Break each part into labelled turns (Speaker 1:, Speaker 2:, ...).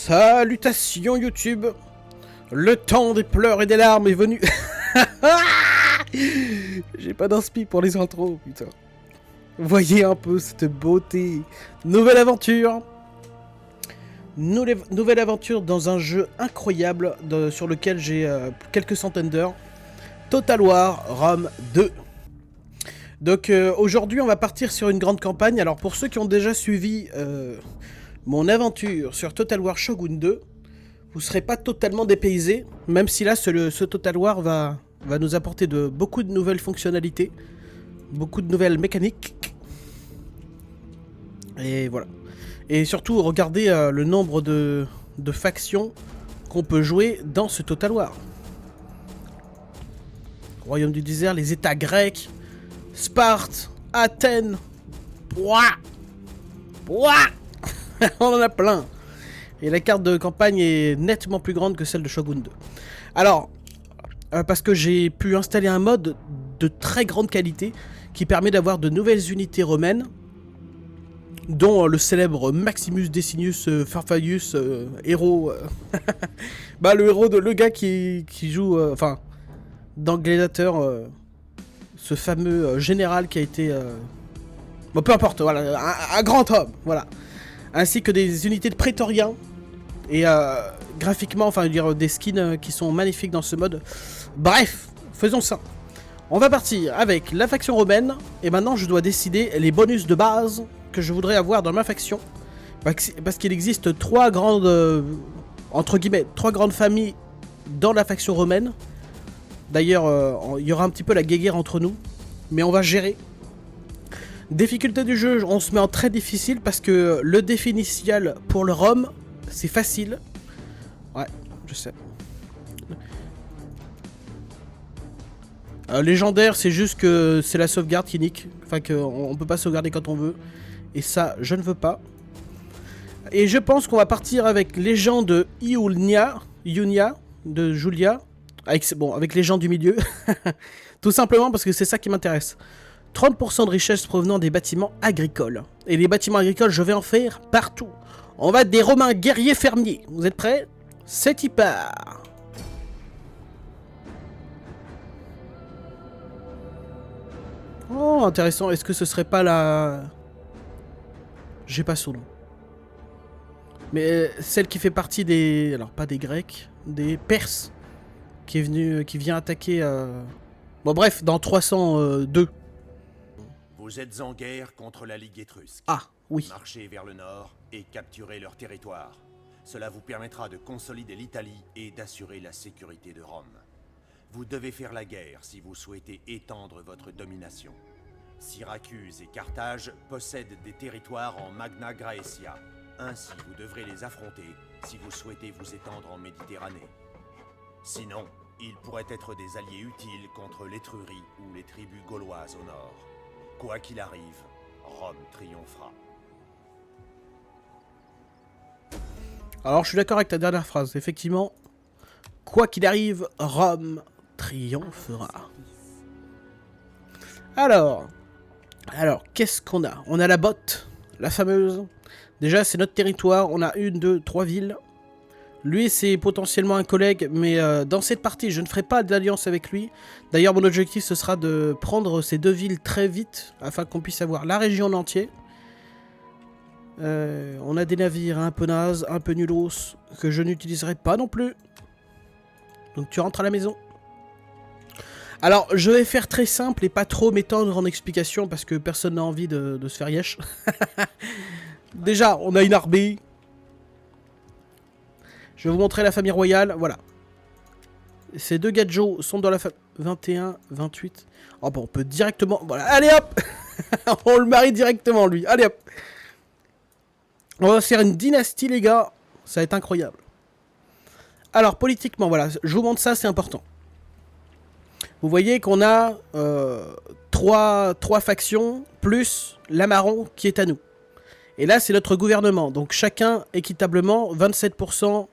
Speaker 1: Salutations YouTube. Le temps des pleurs et des larmes est venu. J'ai pas d'inspi pour les intros, putain. Voyez un peu cette beauté. Nouvelle aventure. Nouvelle aventure dans un jeu incroyable sur lequel j'ai quelques centaines d'heures. Total War Rome 2. Donc aujourd'hui on va partir sur une grande campagne. Alors pour ceux qui ont déjà suivi mon aventure sur Total War Shogun 2, vous serez pas totalement dépaysés, même si là ce Total War va nous apporter beaucoup de nouvelles fonctionnalités, beaucoup de nouvelles mécaniques. Et voilà. Et surtout regardez le nombre de factions qu'on peut jouer dans ce Total War. Royaume du désert, les états grecs, Sparte, Athènes, Pouah, on en a plein. Et la carte de campagne est nettement plus grande que celle de Shogun 2. Alors, parce que j'ai pu installer un mode de très grande qualité qui permet d'avoir de nouvelles unités romaines, dont le célèbre Maximus Decius Farfalius, héros. Bah, le héros le gars qui joue. Enfin, dans Gladiator, ce fameux général qui a été. Bon, peu importe, voilà, un grand homme, voilà. Ainsi que des unités de prétoriens. Et graphiquement, enfin, je veux dire, des skins qui sont magnifiques dans ce mode. Bref, faisons ça. On va partir avec la faction romaine. Et maintenant, je dois décider les bonus de base que je voudrais avoir dans ma faction. Parce qu'il existe trois grandes. Entre guillemets, trois grandes familles dans la faction romaine. D'ailleurs, il y aura un petit peu la guéguerre entre nous. Mais on va gérer. Difficulté du jeu, on se met en très difficile parce que le défi initial pour le Rome, c'est facile. Ouais, je sais. Légendaire, c'est juste que c'est la sauvegarde qui nique. Enfin, qu'on peut pas sauvegarder quand on veut. Et ça, je ne veux pas. Et je pense qu'on va partir avec légende Iunia de Julia. Avec les gens du milieu. Tout simplement parce que c'est ça qui m'intéresse. 30% de richesse provenant des bâtiments agricoles. Et les bâtiments agricoles, je vais en faire partout. On va être des Romains guerriers fermiers. Vous êtes prêts? C'est y part. Oh, intéressant. Est-ce que ce serait pas la... J'ai pas son nom. Mais celle qui fait partie des... Alors, pas des Grecs. Des Perses. Qui vient attaquer... Bon, bref, dans 302.
Speaker 2: Vous êtes en guerre contre la Ligue étrusque.
Speaker 1: Ah, oui.
Speaker 2: Marchez vers le nord et capturez leur territoire. Cela vous permettra de consolider l'Italie et d'assurer la sécurité de Rome. Vous devez faire la guerre si vous souhaitez étendre votre domination. Syracuse et Carthage possèdent des territoires en Magna Graecia. Ainsi, vous devrez les affronter si vous souhaitez vous étendre en Méditerranée. Sinon, ils pourraient être des alliés utiles contre l'Étrurie ou les tribus gauloises au nord. Quoi qu'il arrive, Rome triomphera.
Speaker 1: Alors, je suis d'accord avec ta dernière phrase. Effectivement, quoi qu'il arrive, Rome triomphera. Alors, qu'est-ce qu'on a? On a la botte, la fameuse. Déjà, c'est notre territoire. On a 1, 2, 3 villes. Lui, c'est potentiellement un collègue, mais dans cette partie, je ne ferai pas d'alliance avec lui. D'ailleurs, mon objectif, ce sera de prendre ces 2 villes très vite, afin qu'on puisse avoir la région en entier. On a des navires un peu nazes, un peu nulos, que je n'utiliserai pas non plus. Donc tu rentres à la maison. Alors, je vais faire très simple et pas trop m'étendre en explication, parce que personne n'a envie de se faire yesh. Déjà, on a une armée. Je vais vous montrer la famille royale, voilà. Ces 2 gadgets sont dans la famille... 21, 28... Oh bon, on peut directement... Voilà, allez hop. On le marie directement, lui. Allez hop. On va faire une dynastie, les gars. Ça va être incroyable. Alors, politiquement, voilà. Je vous montre ça, c'est important. Vous voyez qu'on a 3 factions, plus la marron qui est à nous. Et là, c'est notre gouvernement. Donc, chacun équitablement, 27%...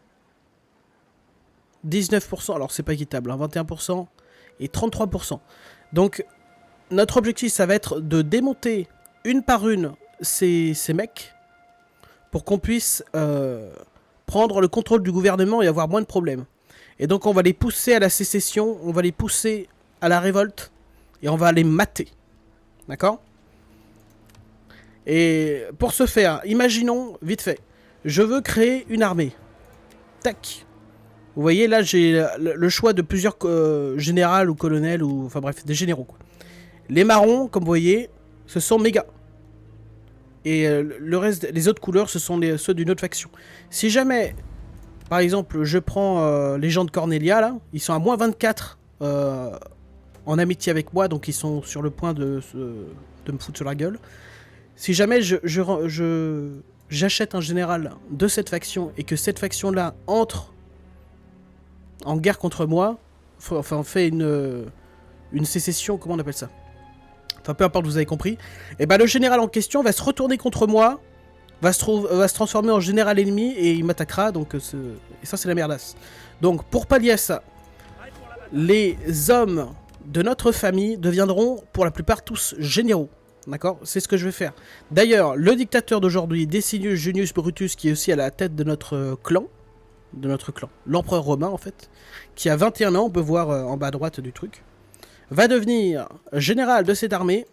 Speaker 1: 19%, alors c'est pas équitable, hein, 21% et 33%. Donc, notre objectif, ça va être de démonter une par une ces mecs pour qu'on puisse prendre le contrôle du gouvernement et avoir moins de problèmes. Et donc on va les pousser à la sécession, on va les pousser à la révolte, et on va les mater. D'accord? Et pour ce faire, imaginons, vite fait, je veux créer une armée. Tac. Vous voyez, là j'ai le choix de plusieurs généraux ou colonels, ou enfin bref, des généraux, quoi. Les marrons, comme vous voyez, ce sont méga. Et le reste, les autres couleurs, ce sont ceux d'une autre faction. Si jamais, par exemple, je prends les gens de Cornelia, là, ils sont à moins 24 en amitié avec moi, donc ils sont sur le point de me foutre sur la gueule. Si jamais j'achète un général de cette faction et que cette faction-là entre en guerre contre moi, enfin on fait une sécession, comment on appelle ça? Enfin peu importe, vous avez compris. Et ben le général en question va se retourner contre moi, va se transformer en général ennemi et il m'attaquera, donc et ça c'est la merdasse. Donc pour pallier à ça, les hommes de notre famille deviendront pour la plupart tous généraux. D'accord? C'est ce que je vais faire. D'ailleurs, le dictateur d'aujourd'hui, Decius Junius Brutus, qui est aussi à la tête de notre clan, l'empereur romain en fait, qui a 21 ans, on peut voir en bas à droite du truc, va devenir général de cette armée,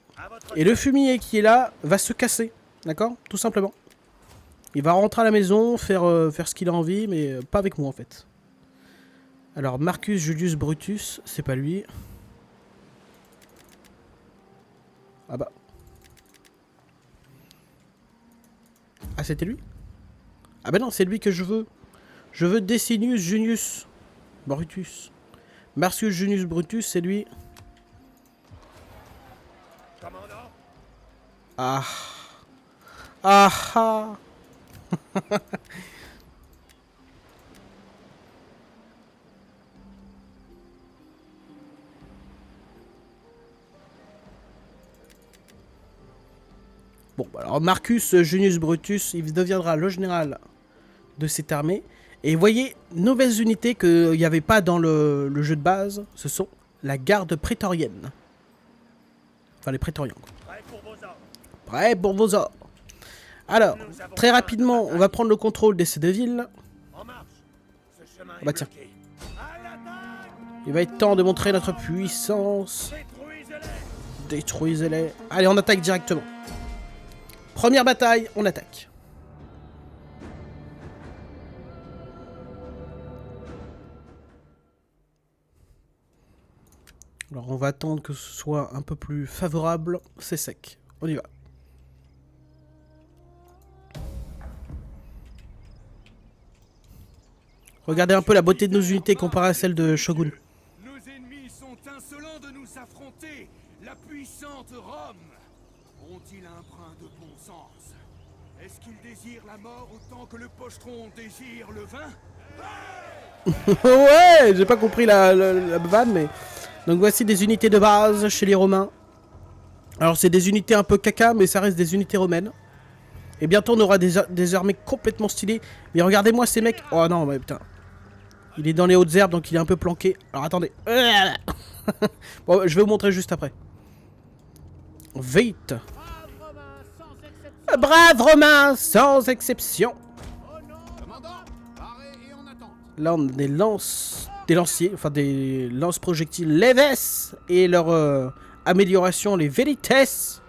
Speaker 1: et le fumier qui est là va se casser, d'accord? Tout simplement. Il va rentrer à la maison, faire ce qu'il a envie, mais pas avec moi en fait. Alors, Marcus Julius Brutus, c'est pas lui. Ah bah. Ah, c'était lui? Ah bah non, c'est lui que je veux. Je veux Decius Junius Brutus. Marcus Junius Brutus, c'est lui. Ah. Ah ah. Bon, alors Marcus Junius Brutus, il deviendra le général de cette armée. Et vous voyez, nouvelles unités qu'il n'y avait pas dans le jeu de base, ce sont la garde prétorienne. Enfin, les prétoriens. Prêt pour vos ordres. Alors, très rapidement, on va prendre le contrôle de ces deux villes. Bah tiens. Il va être temps de montrer notre puissance. Détruisez-les. Allez, on attaque directement. Première bataille, on attaque. Alors on va attendre que ce soit un peu plus favorable. C'est sec. On y va. Regardez un peu la beauté de nos unités comparée à celle de Shogun.
Speaker 3: Nos ennemis sont insolents de nous affronter. La puissante Rome. Ont-ils un brin de bon sens? Est-ce qu'ils désirent la mort autant que le pochetron désire le vin?
Speaker 1: Ouais, j'ai pas compris la vanne, mais... Donc voici des unités de base chez les Romains. Alors c'est des unités un peu caca, mais ça reste des unités romaines. Et bientôt on aura des armées complètement stylées. Mais regardez-moi ces mecs... Oh non, mais putain. Il est dans les hautes herbes, donc il est un peu planqué. Alors attendez. Bon, je vais vous montrer juste après. Vite. Braves Romains, sans exception. Là on a des lanciers, enfin des lance-projectiles Leves et leur amélioration, les Velites.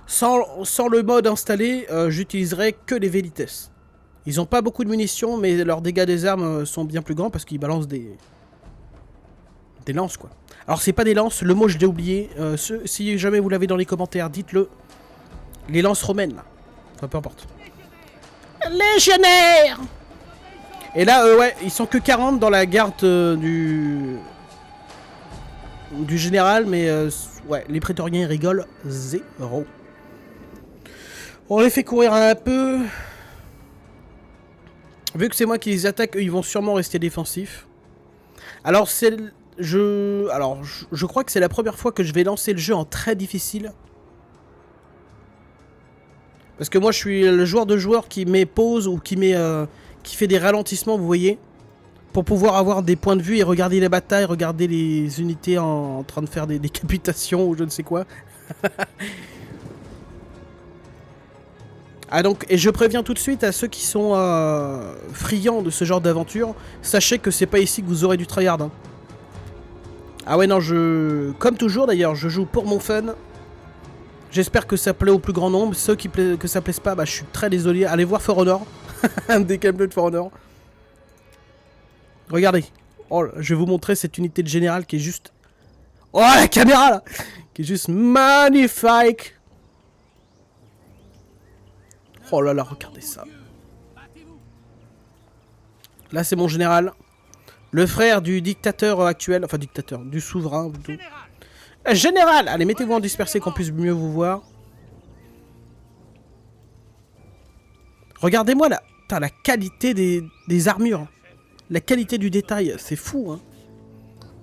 Speaker 1: Sans le mode installé, j'utiliserai que les Velites. Ils ont pas beaucoup de munitions, mais leurs dégâts des armes sont bien plus grands parce qu'ils balancent des lances quoi. Alors c'est pas des lances, le mot je l'ai oublié. Si jamais vous l'avez dans les commentaires, dites-le. Les lances romaines là. Enfin peu importe. Légionnaires. Et là ouais, ils sont que 40 dans la garde du général, mais ouais, les prétoriens rigolent zéro. On les fait courir un peu. Vu que c'est moi qui les attaque, eux ils vont sûrement rester défensifs. Alors je crois que c'est la première fois que je vais lancer le jeu en très difficile. Parce que moi je suis le joueur de joueurs qui met pause ou qui fait des ralentissements, vous voyez. Pour pouvoir avoir des points de vue et regarder les batailles, regarder les unités en train de faire des décapitations ou je ne sais quoi. Ah donc, et je préviens tout de suite à ceux qui sont friands de ce genre d'aventure, sachez que c'est pas ici que vous aurez du tryhard. Hein. Ah ouais non, comme toujours d'ailleurs, je joue pour mon fun. J'espère que ça plaît au plus grand nombre. Ceux que ça plaise pas, bah je suis très désolé. Allez voir For Honor. Un des gameplays de For Honor. Regardez. Oh, je vais vous montrer cette unité de général qui est juste... Oh la caméra là, qui est juste magnifique. Oh là là, regardez ça. Là c'est mon général. Le frère du dictateur actuel. Enfin dictateur, du souverain plutôt. Général! Allez, mettez-vous en dispersé qu'on puisse mieux vous voir. Regardez-moi là. La qualité des armures. La qualité du détail, c'est fou. Hein.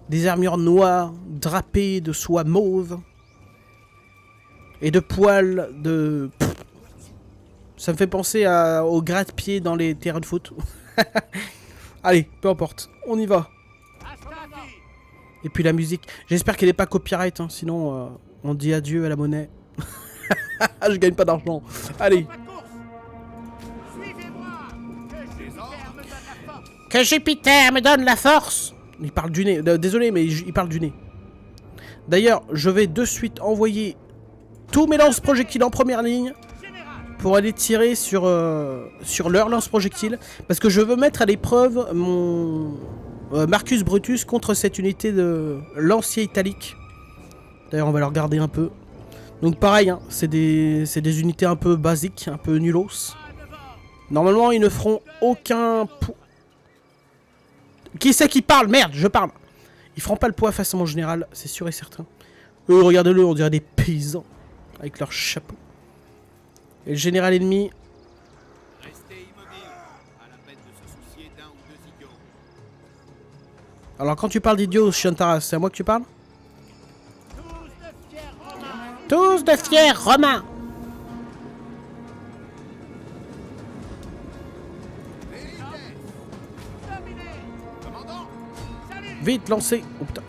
Speaker 1: Des armures noires, drapées de soie mauve. Et de poils de... Pff. Ça me fait penser au gratte-pied dans les terrains de foot. Allez, peu importe. On y va. Et puis la musique. J'espère qu'elle n'est pas copyright, hein, sinon on dit adieu à la monnaie. Je gagne pas d'argent. Allez. Que Jupiter me donne la force. Il parle du nez. Désolé, mais il parle du nez. D'ailleurs, je vais de suite envoyer tous mes lance-projectiles en première ligne pour aller tirer sur leur lance-projectiles. Parce que je veux mettre à l'épreuve mon... Marcus Brutus contre cette unité de lancier italique. D'ailleurs on va le regarder un peu. Donc pareil, hein, c'est des unités un peu basiques, un peu nulos. Normalement ils ne feront aucun poids. Qui c'est qui parle? Merde, je parle. Ils feront pas le poids face à mon général, c'est sûr et certain. Eux, regardez-le, on dirait des paysans. Avec leur chapeau. Et le général ennemi... Alors quand tu parles d'idiot, Chiantara, c'est à moi que tu parles? Tous de fiers Romains. Vite, lancez. Oh putain.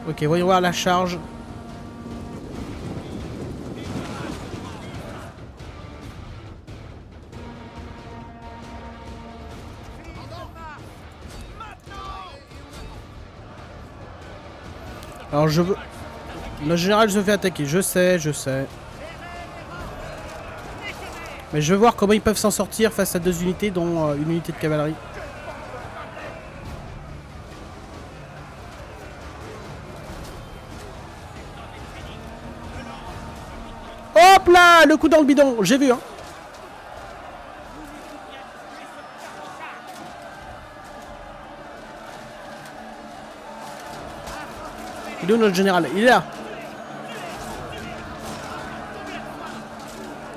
Speaker 1: Ok, voyons voir la charge. Alors je veux... Le général se fait attaquer, je sais. Mais je veux voir comment ils peuvent s'en sortir face à deux unités, dont une unité de cavalerie. Hop là, le coup dans le bidon, j'ai vu hein. Il est où notre général? Il est là.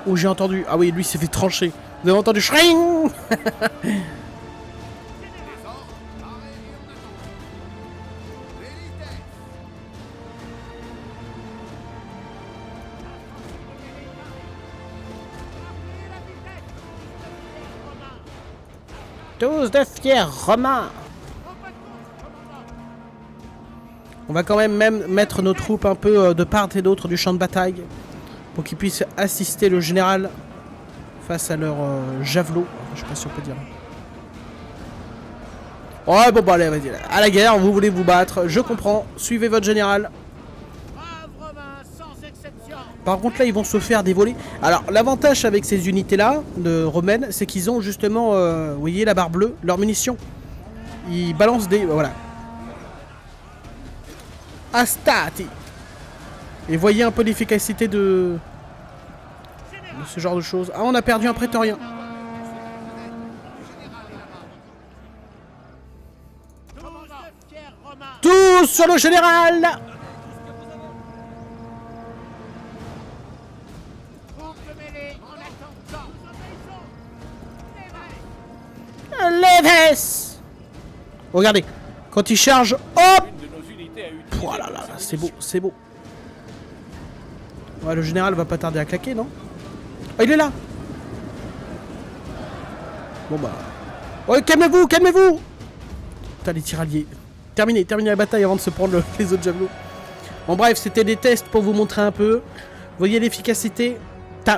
Speaker 1: Oh j'ai entendu. Ah oui lui s'est fait trancher. Vous avez entendu Shring. Tous de fiers Romains. On va quand même mettre nos troupes un peu de part et d'autre du champ de bataille pour qu'ils puissent assister le général face à leur javelot. Je sais pas si on peut dire. Ouais bon bah allez vas-y, à la guerre, vous voulez vous battre, je comprends, suivez votre général. Par contre là ils vont se faire dévoiler. Alors l'avantage avec ces unités là de romaines, c'est qu'ils ont justement, vous voyez la barre bleue, leurs munitions. Ils balancent des... voilà. Astati. Et voyez un peu l'efficacité de ce genre de choses. Ah on a perdu un prétorien. Tous sur le général. Leves. Regardez, quand il charge, hop. Oh là là, c'est beau, c'est beau. Ouais, le général va pas tarder à claquer, non? Oh, il est là! Bon bah... Ouais, calmez-vous, calmez-vous! Putain, les tirailliers. Terminez la bataille avant de se prendre les autres javelots. Bon bref, c'était des tests pour vous montrer un peu. Vous voyez l'efficacité?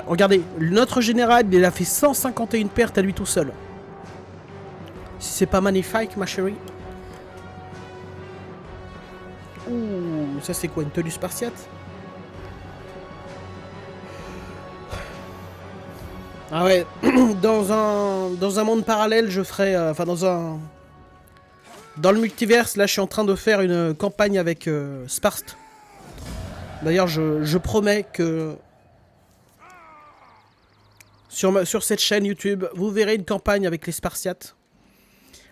Speaker 1: Regardez, notre général, il a fait 151 pertes à lui tout seul. Si c'est pas magnifique, ma chérie. Ouh, ça c'est quoi, une tenue spartiate? Ah ouais, dans un monde parallèle, je ferais... Enfin, dans le multiverse, là, je suis en train de faire une campagne avec Sparte. D'ailleurs, je promets que... Sur cette chaîne YouTube, vous verrez une campagne avec les Spartiates.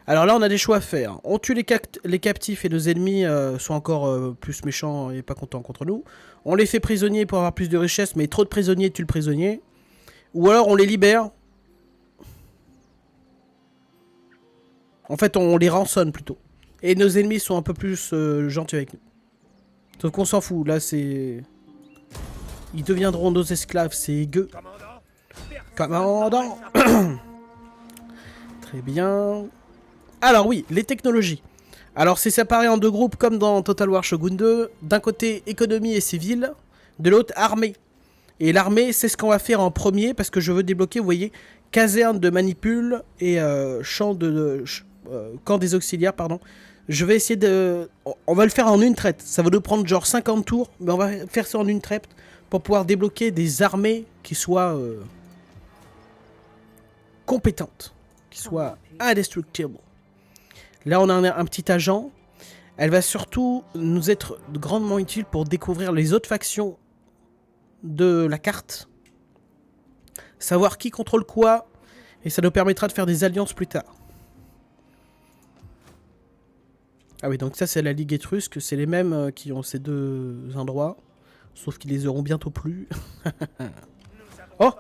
Speaker 1: Alors là, on a des choix à faire. On tue les captifs et nos ennemis sont encore plus méchants et pas contents contre nous. On les fait prisonniers pour avoir plus de richesses, mais trop de prisonniers tuent le prisonnier. Ou alors on les libère. En fait, on les rançonne plutôt. Et nos ennemis sont un peu plus gentils avec nous. Sauf qu'on s'en fout, là c'est... Ils deviendront nos esclaves, c'est gueux. Commandant. Très bien. Alors oui, les technologies. Alors c'est séparé en deux groupes comme dans Total War Shogun 2. D'un côté économie et civil, de l'autre armée. Et l'armée c'est ce qu'on va faire en premier parce que je veux débloquer, vous voyez, caserne de manipule et camp des auxiliaires, pardon. Je vais essayer de... On va le faire en une traite. Ça va nous prendre genre 50 tours, mais on va faire ça en une traite pour pouvoir débloquer des armées qui soient compétentes, qui soient indestructibles. Là, on a un petit agent. Elle va surtout nous être grandement utile pour découvrir les autres factions de la carte. Savoir qui contrôle quoi. Et ça nous permettra de faire des alliances plus tard. Ah oui, donc ça, c'est la Ligue étrusque. C'est les mêmes qui ont ces deux endroits. Sauf qu'ils les auront bientôt plus. Oh!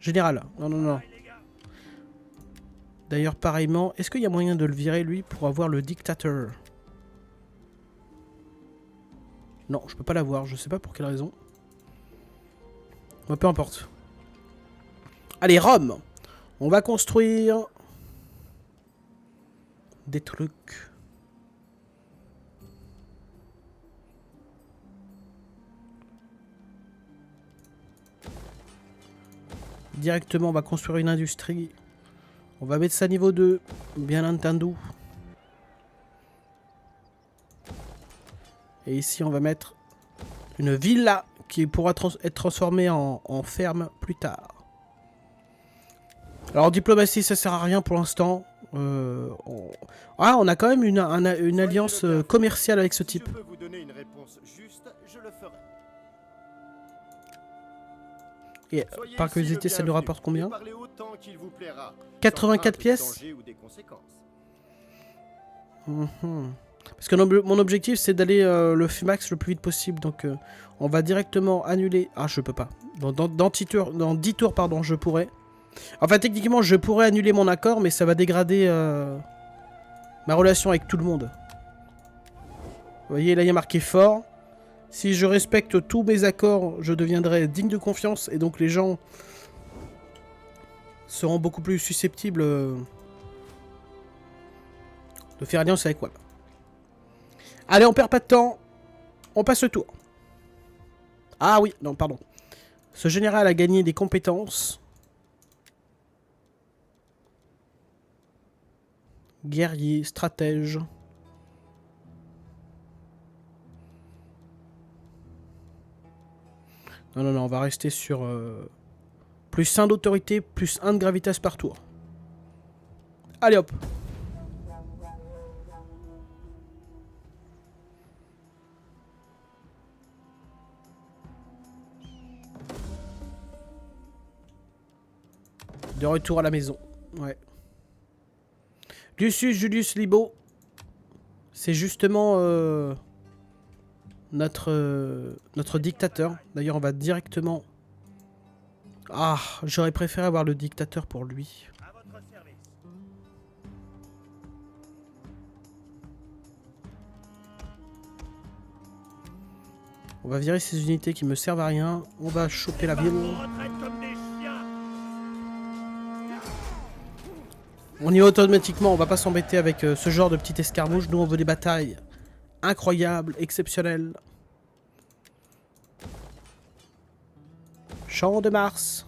Speaker 1: Général. Non, non, non. D'ailleurs, pareillement, est-ce qu'il y a moyen de le virer, lui, pour avoir le dictateur? Non, je peux pas l'avoir. Je sais pas pour quelle raison. Bon, peu importe. Allez, Rome. On va construire... des trucs. Directement, on va construire une industrie. On va mettre ça niveau 2, bien entendu. Et ici, on va mettre une villa qui pourra être transformée en ferme plus tard. Alors, en diplomatie, ça sert à rien pour l'instant. On a quand même une alliance commerciale avec ce type.
Speaker 4: Si je peux vous donner une réponse juste, je le ferai.
Speaker 1: Et par curiosité, ça nous rapporte combien?
Speaker 4: Parlez autant qu'il vous plaira,
Speaker 1: 84 pièces. Parce que mon objectif, c'est d'aller le Fumax le plus vite possible. Donc, on va directement annuler... Ah, je peux pas. Dans 10 tours, pardon, je pourrais. Enfin, techniquement, je pourrais annuler mon accord, mais ça va dégrader ma relation avec tout le monde. Vous voyez, là, il y a marqué fort. Si je respecte tous mes accords, je deviendrai digne de confiance. Et donc, les gens seront beaucoup plus susceptibles de faire alliance avec moi. Allez, on perd pas de temps. On passe le tour. Ah oui, non, pardon. Ce général a gagné des compétences. Guerrier, stratège. Non, non, non, on va rester sur plus 1 d'autorité, plus 1 de gravitas par tour. Allez hop. De retour à la maison. Ouais. Lucius Julius Libo. C'est justement notre dictateur. D'ailleurs, on va directement... Ah, j'aurais préféré avoir le dictateur pour lui. On va virer ces unités qui me servent à rien. On va choper la ville. On y va automatiquement, on va pas s'embêter avec ce genre de petite escarmouche. Nous on veut des batailles incroyables, exceptionnelles. Champ de Mars.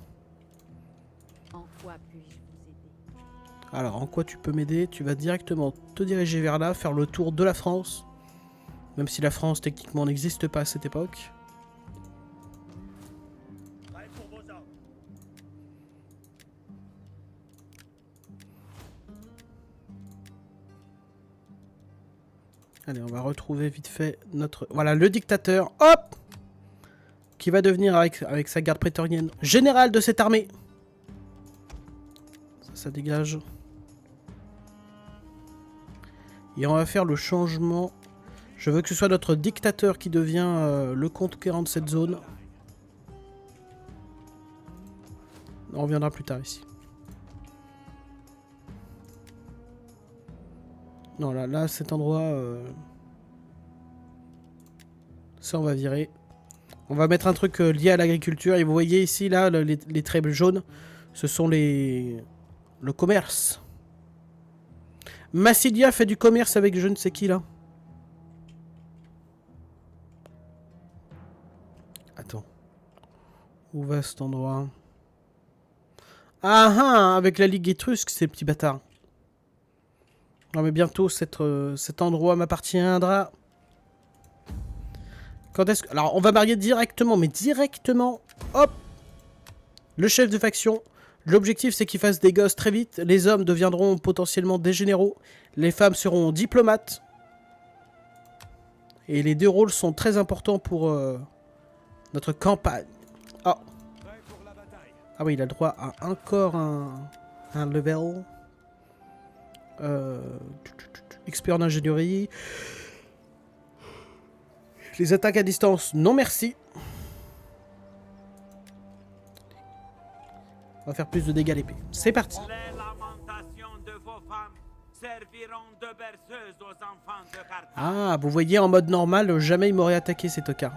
Speaker 5: En quoi puis-je vous aider?
Speaker 1: Alors, en quoi tu peux m'aider? Tu vas directement te diriger vers là, faire le tour de la France. Même si la France, techniquement, n'existe pas à cette époque. Allez, on va retrouver vite fait notre... Voilà, le dictateur. Hop! Qui va devenir, avec sa garde prétorienne, général de cette armée. Ça dégage. Et on va faire le changement. Je veux que ce soit notre dictateur qui devient le conquérant de cette zone. On reviendra plus tard ici. Non, là cet endroit... Ça, on va virer. On va mettre un truc lié à l'agriculture. Et vous voyez ici, là, les traits jaunes, ce sont le commerce. Massilia fait du commerce avec je ne sais qui, là. Attends. Où va cet endroit? Ah ah, avec la Ligue étrusque, ces petits bâtards. Non mais bientôt, cet endroit m'appartiendra. Quand est-ce que... Alors, on va marier directement, mais directement. Hop! Le chef de faction. L'objectif, c'est qu'il fasse des gosses très vite. Les hommes deviendront potentiellement des généraux. Les femmes seront diplomates. Et les deux rôles sont très importants pour notre campagne. Oh. Ah oui, il a droit à encore un level. Expert en ingénierie. Les attaques à distance, non merci. On va faire plus de dégâts à l'épée. C'est parti.
Speaker 6: Les lamentations de vos femmes serviront de berceuse aux enfants de Carthage.
Speaker 1: Ah, vous voyez, en mode normal, jamais il m'aurait attaqué ces tocards.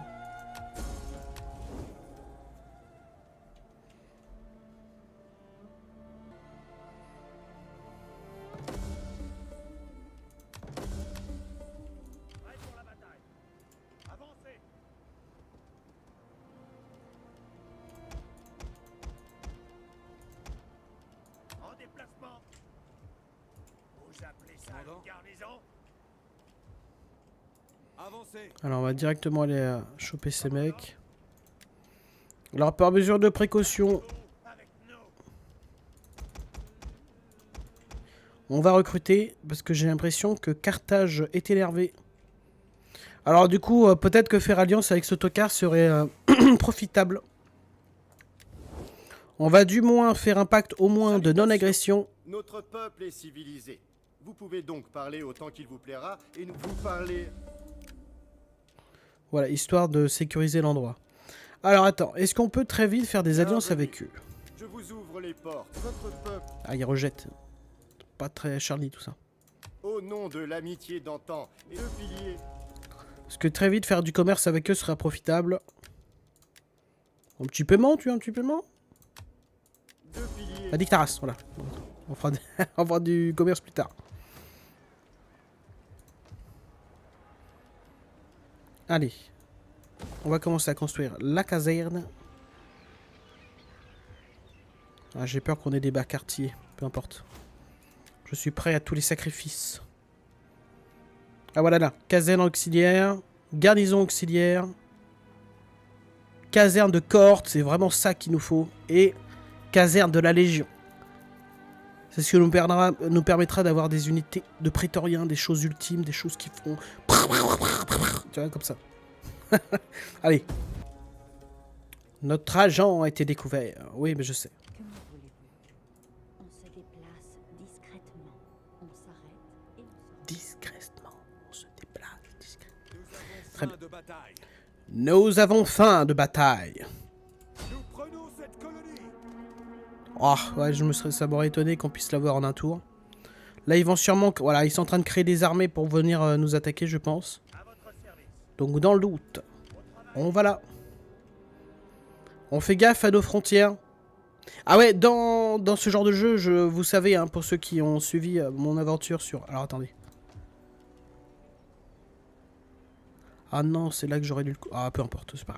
Speaker 3: Avancez.
Speaker 1: Alors, on va directement aller choper ces mecs. Alors, par mesure de précaution, on va recruter, parce que j'ai l'impression que Carthage est énervé. Alors, du coup, peut-être que faire alliance avec ce tocard serait profitable. On va du moins faire un pacte au moins de non-agression.
Speaker 4: Notre peuple est civilisé. Vous pouvez donc parler autant qu'il vous plaira et nous vous parler...
Speaker 1: Voilà, histoire de sécuriser l'endroit. Alors attends, est-ce qu'on peut très vite faire des alliances avec eux?
Speaker 4: Je vous ouvre les portes. Votre peuple,
Speaker 1: Ah, ils rejettent. Pas très Charlie tout ça.
Speaker 4: au nom de l'amitié d'antan et le pilier...
Speaker 1: Parce que très vite faire du commerce avec eux sera profitable. Un petit paiement, tu veux un petit paiement?
Speaker 4: Deux piliers...
Speaker 1: La dictaras, voilà. On fera, on fera du commerce plus tard. Allez. On va commencer à construire la caserne. Ah, j'ai peur qu'on ait des bas quartiers. Peu importe. Je suis prêt à tous les sacrifices. Ah voilà là. Caserne auxiliaire. Garnison auxiliaire. Caserne de cohorte. C'est vraiment ça qu'il nous faut. Et caserne de la Légion. C'est ce qui nous permettra d'avoir des unités de prétoriens, des choses ultimes, des choses qui font... Tu vois, comme ça. Allez. Notre agent a été découvert. Oui, mais je sais.
Speaker 5: Que me voulez-vous? On se déplace discrètement. On s'arrête et on se...
Speaker 1: Discrètement. On se déplace discrètement.
Speaker 3: Très bien. De bataille.
Speaker 1: Nous avons faim de bataille.
Speaker 3: Nous prenons cette colonie.
Speaker 1: Oh, ouais, ça m'aurait étonné qu'on puisse l'avoir en un tour. Là, ils vont sûrement... Voilà, ils sont en train de créer des armées pour venir nous attaquer, je pense. Donc, dans le doute. On va là. On fait gaffe à nos frontières. Ah ouais, dans ce genre de jeu, vous savez, hein, pour ceux qui ont suivi mon aventure sur... Alors attendez. Ah non, c'est là que j'aurais dû le... Ah, peu importe, c'est pas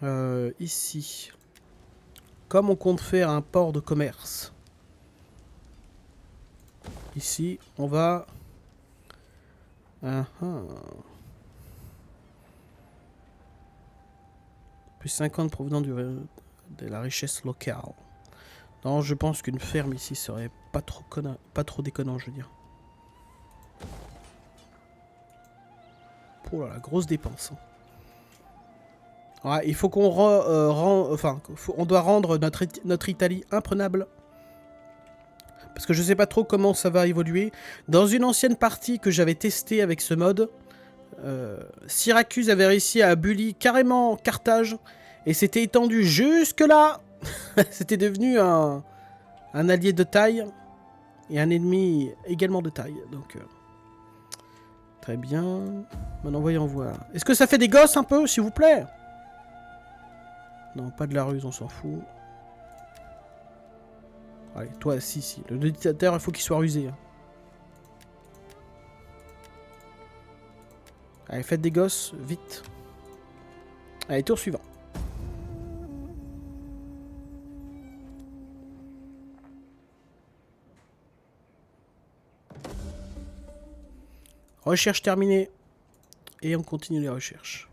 Speaker 1: grave. Ici. Comme on compte faire un port de commerce. Ici, on va... Plus 50 provenant de la richesse locale. Non, je pense qu'une ferme ici serait pas trop déconnant, je veux dire. Oh là là, grosse dépense. Ouais, il faut qu'on on doit rendre notre Italie imprenable. Parce que je sais pas trop comment ça va évoluer. Dans une ancienne partie que j'avais testée avec ce mode, Syracuse avait réussi à bully carrément Carthage. Et c'était étendu jusque là. C'était devenu un allié de taille. Et un ennemi également de taille. Donc, très bien. Maintenant, voyons voir. Est-ce que ça fait des gosses un peu, s'il vous plaît? Non, pas de la ruse, on s'en fout. Allez, toi, si. Le dictateur, il faut qu'il soit rusé. Hein. Allez, faites des gosses, vite. Allez, tour suivant. Recherche terminée. Et on continue les recherches.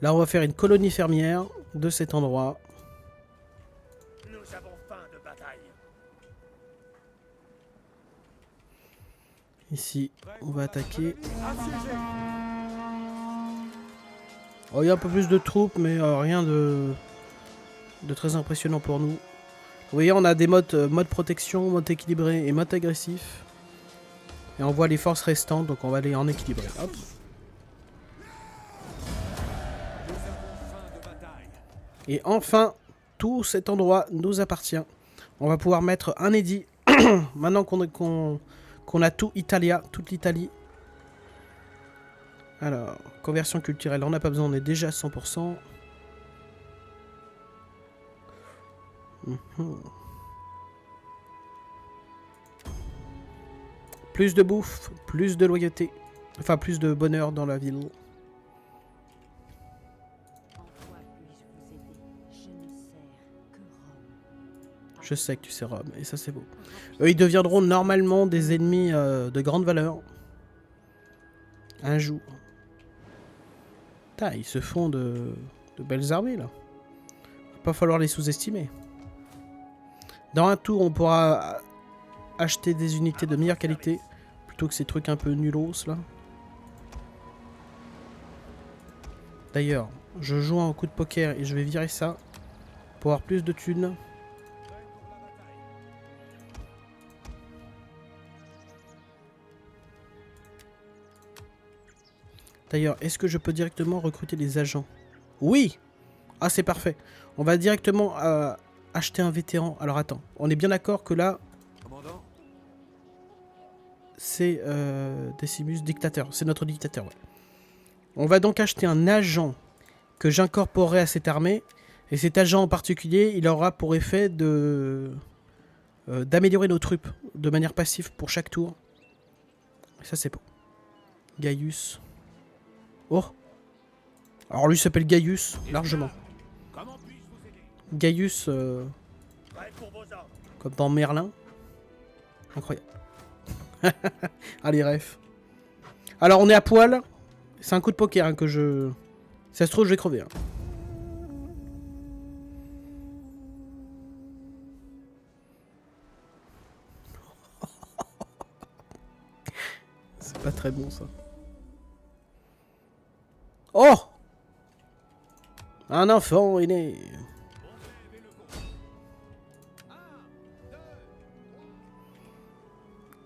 Speaker 1: Là, on va faire une colonie fermière de cet endroit.
Speaker 3: Nous avons faim de bataille.
Speaker 1: Ici, on va attaquer. Oh, il y a un peu plus de troupes, mais rien de très impressionnant pour nous. Vous voyez, on a des modes mode protection, mode équilibré et mode agressif. Et on voit les forces restantes, donc on va aller en équilibré. Hop. Et enfin, tout cet endroit nous appartient. On va pouvoir mettre un édit. Maintenant qu'on a tout Italia, toute l'Italie. Alors, conversion culturelle, on n'a pas besoin, on est déjà à 100%. Plus de bouffe, plus de loyauté. Enfin, plus de bonheur dans la ville. Je sais que tu sais Rome, et ça c'est beau. Eux, ils deviendront normalement des ennemis de grande valeur. Un jour. Putain, ils se font de belles armées, là. Va pas falloir les sous-estimer. Dans un tour, on pourra acheter des unités de meilleure qualité, plutôt que ces trucs un peu nulos, là. D'ailleurs, je joue un coup de poker et je vais virer ça pour avoir plus de thunes. D'ailleurs, est-ce que je peux directement recruter des agents? Oui! Ah, c'est parfait. On va directement acheter un vétéran. Alors, attends. On est bien d'accord que là... C'est Decimus, dictateur. C'est notre dictateur, ouais. On va donc acheter un agent que j'incorporerai à cette armée. Et cet agent en particulier, il aura pour effet d'améliorer nos troupes de manière passive pour chaque tour. Et ça, c'est beau. Gaius... Oh! Alors lui s'appelle Gaius, largement. Gaius, comme dans Merlin. Incroyable. Allez, ref. Alors on est à poil. C'est un coup de poker hein, que je... Si ça se trouve, je vais crever. Hein. C'est pas très bon ça. Oh! Un enfant est né.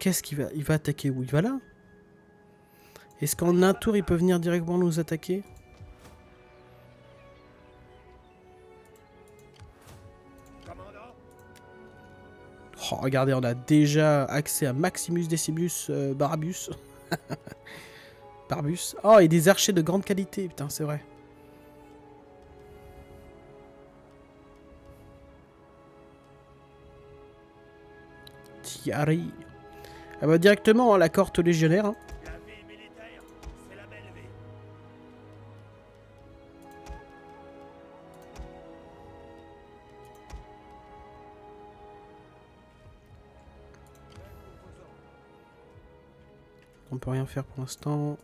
Speaker 1: Qu'est-ce qu'il va... Il va attaquer où? Il va là? Est-ce qu'en un tour, il peut venir directement nous attaquer? Oh, regardez, on a déjà accès à Maximus Decimus Barabius. Barbus. Oh, et des archers de grande qualité, putain, c'est vrai. Thierry. Ah bah directement, hein, la cohorte légionnaire. Hein.
Speaker 2: La vie militaire, c'est la belle vie.
Speaker 1: On peut rien faire pour l'instant.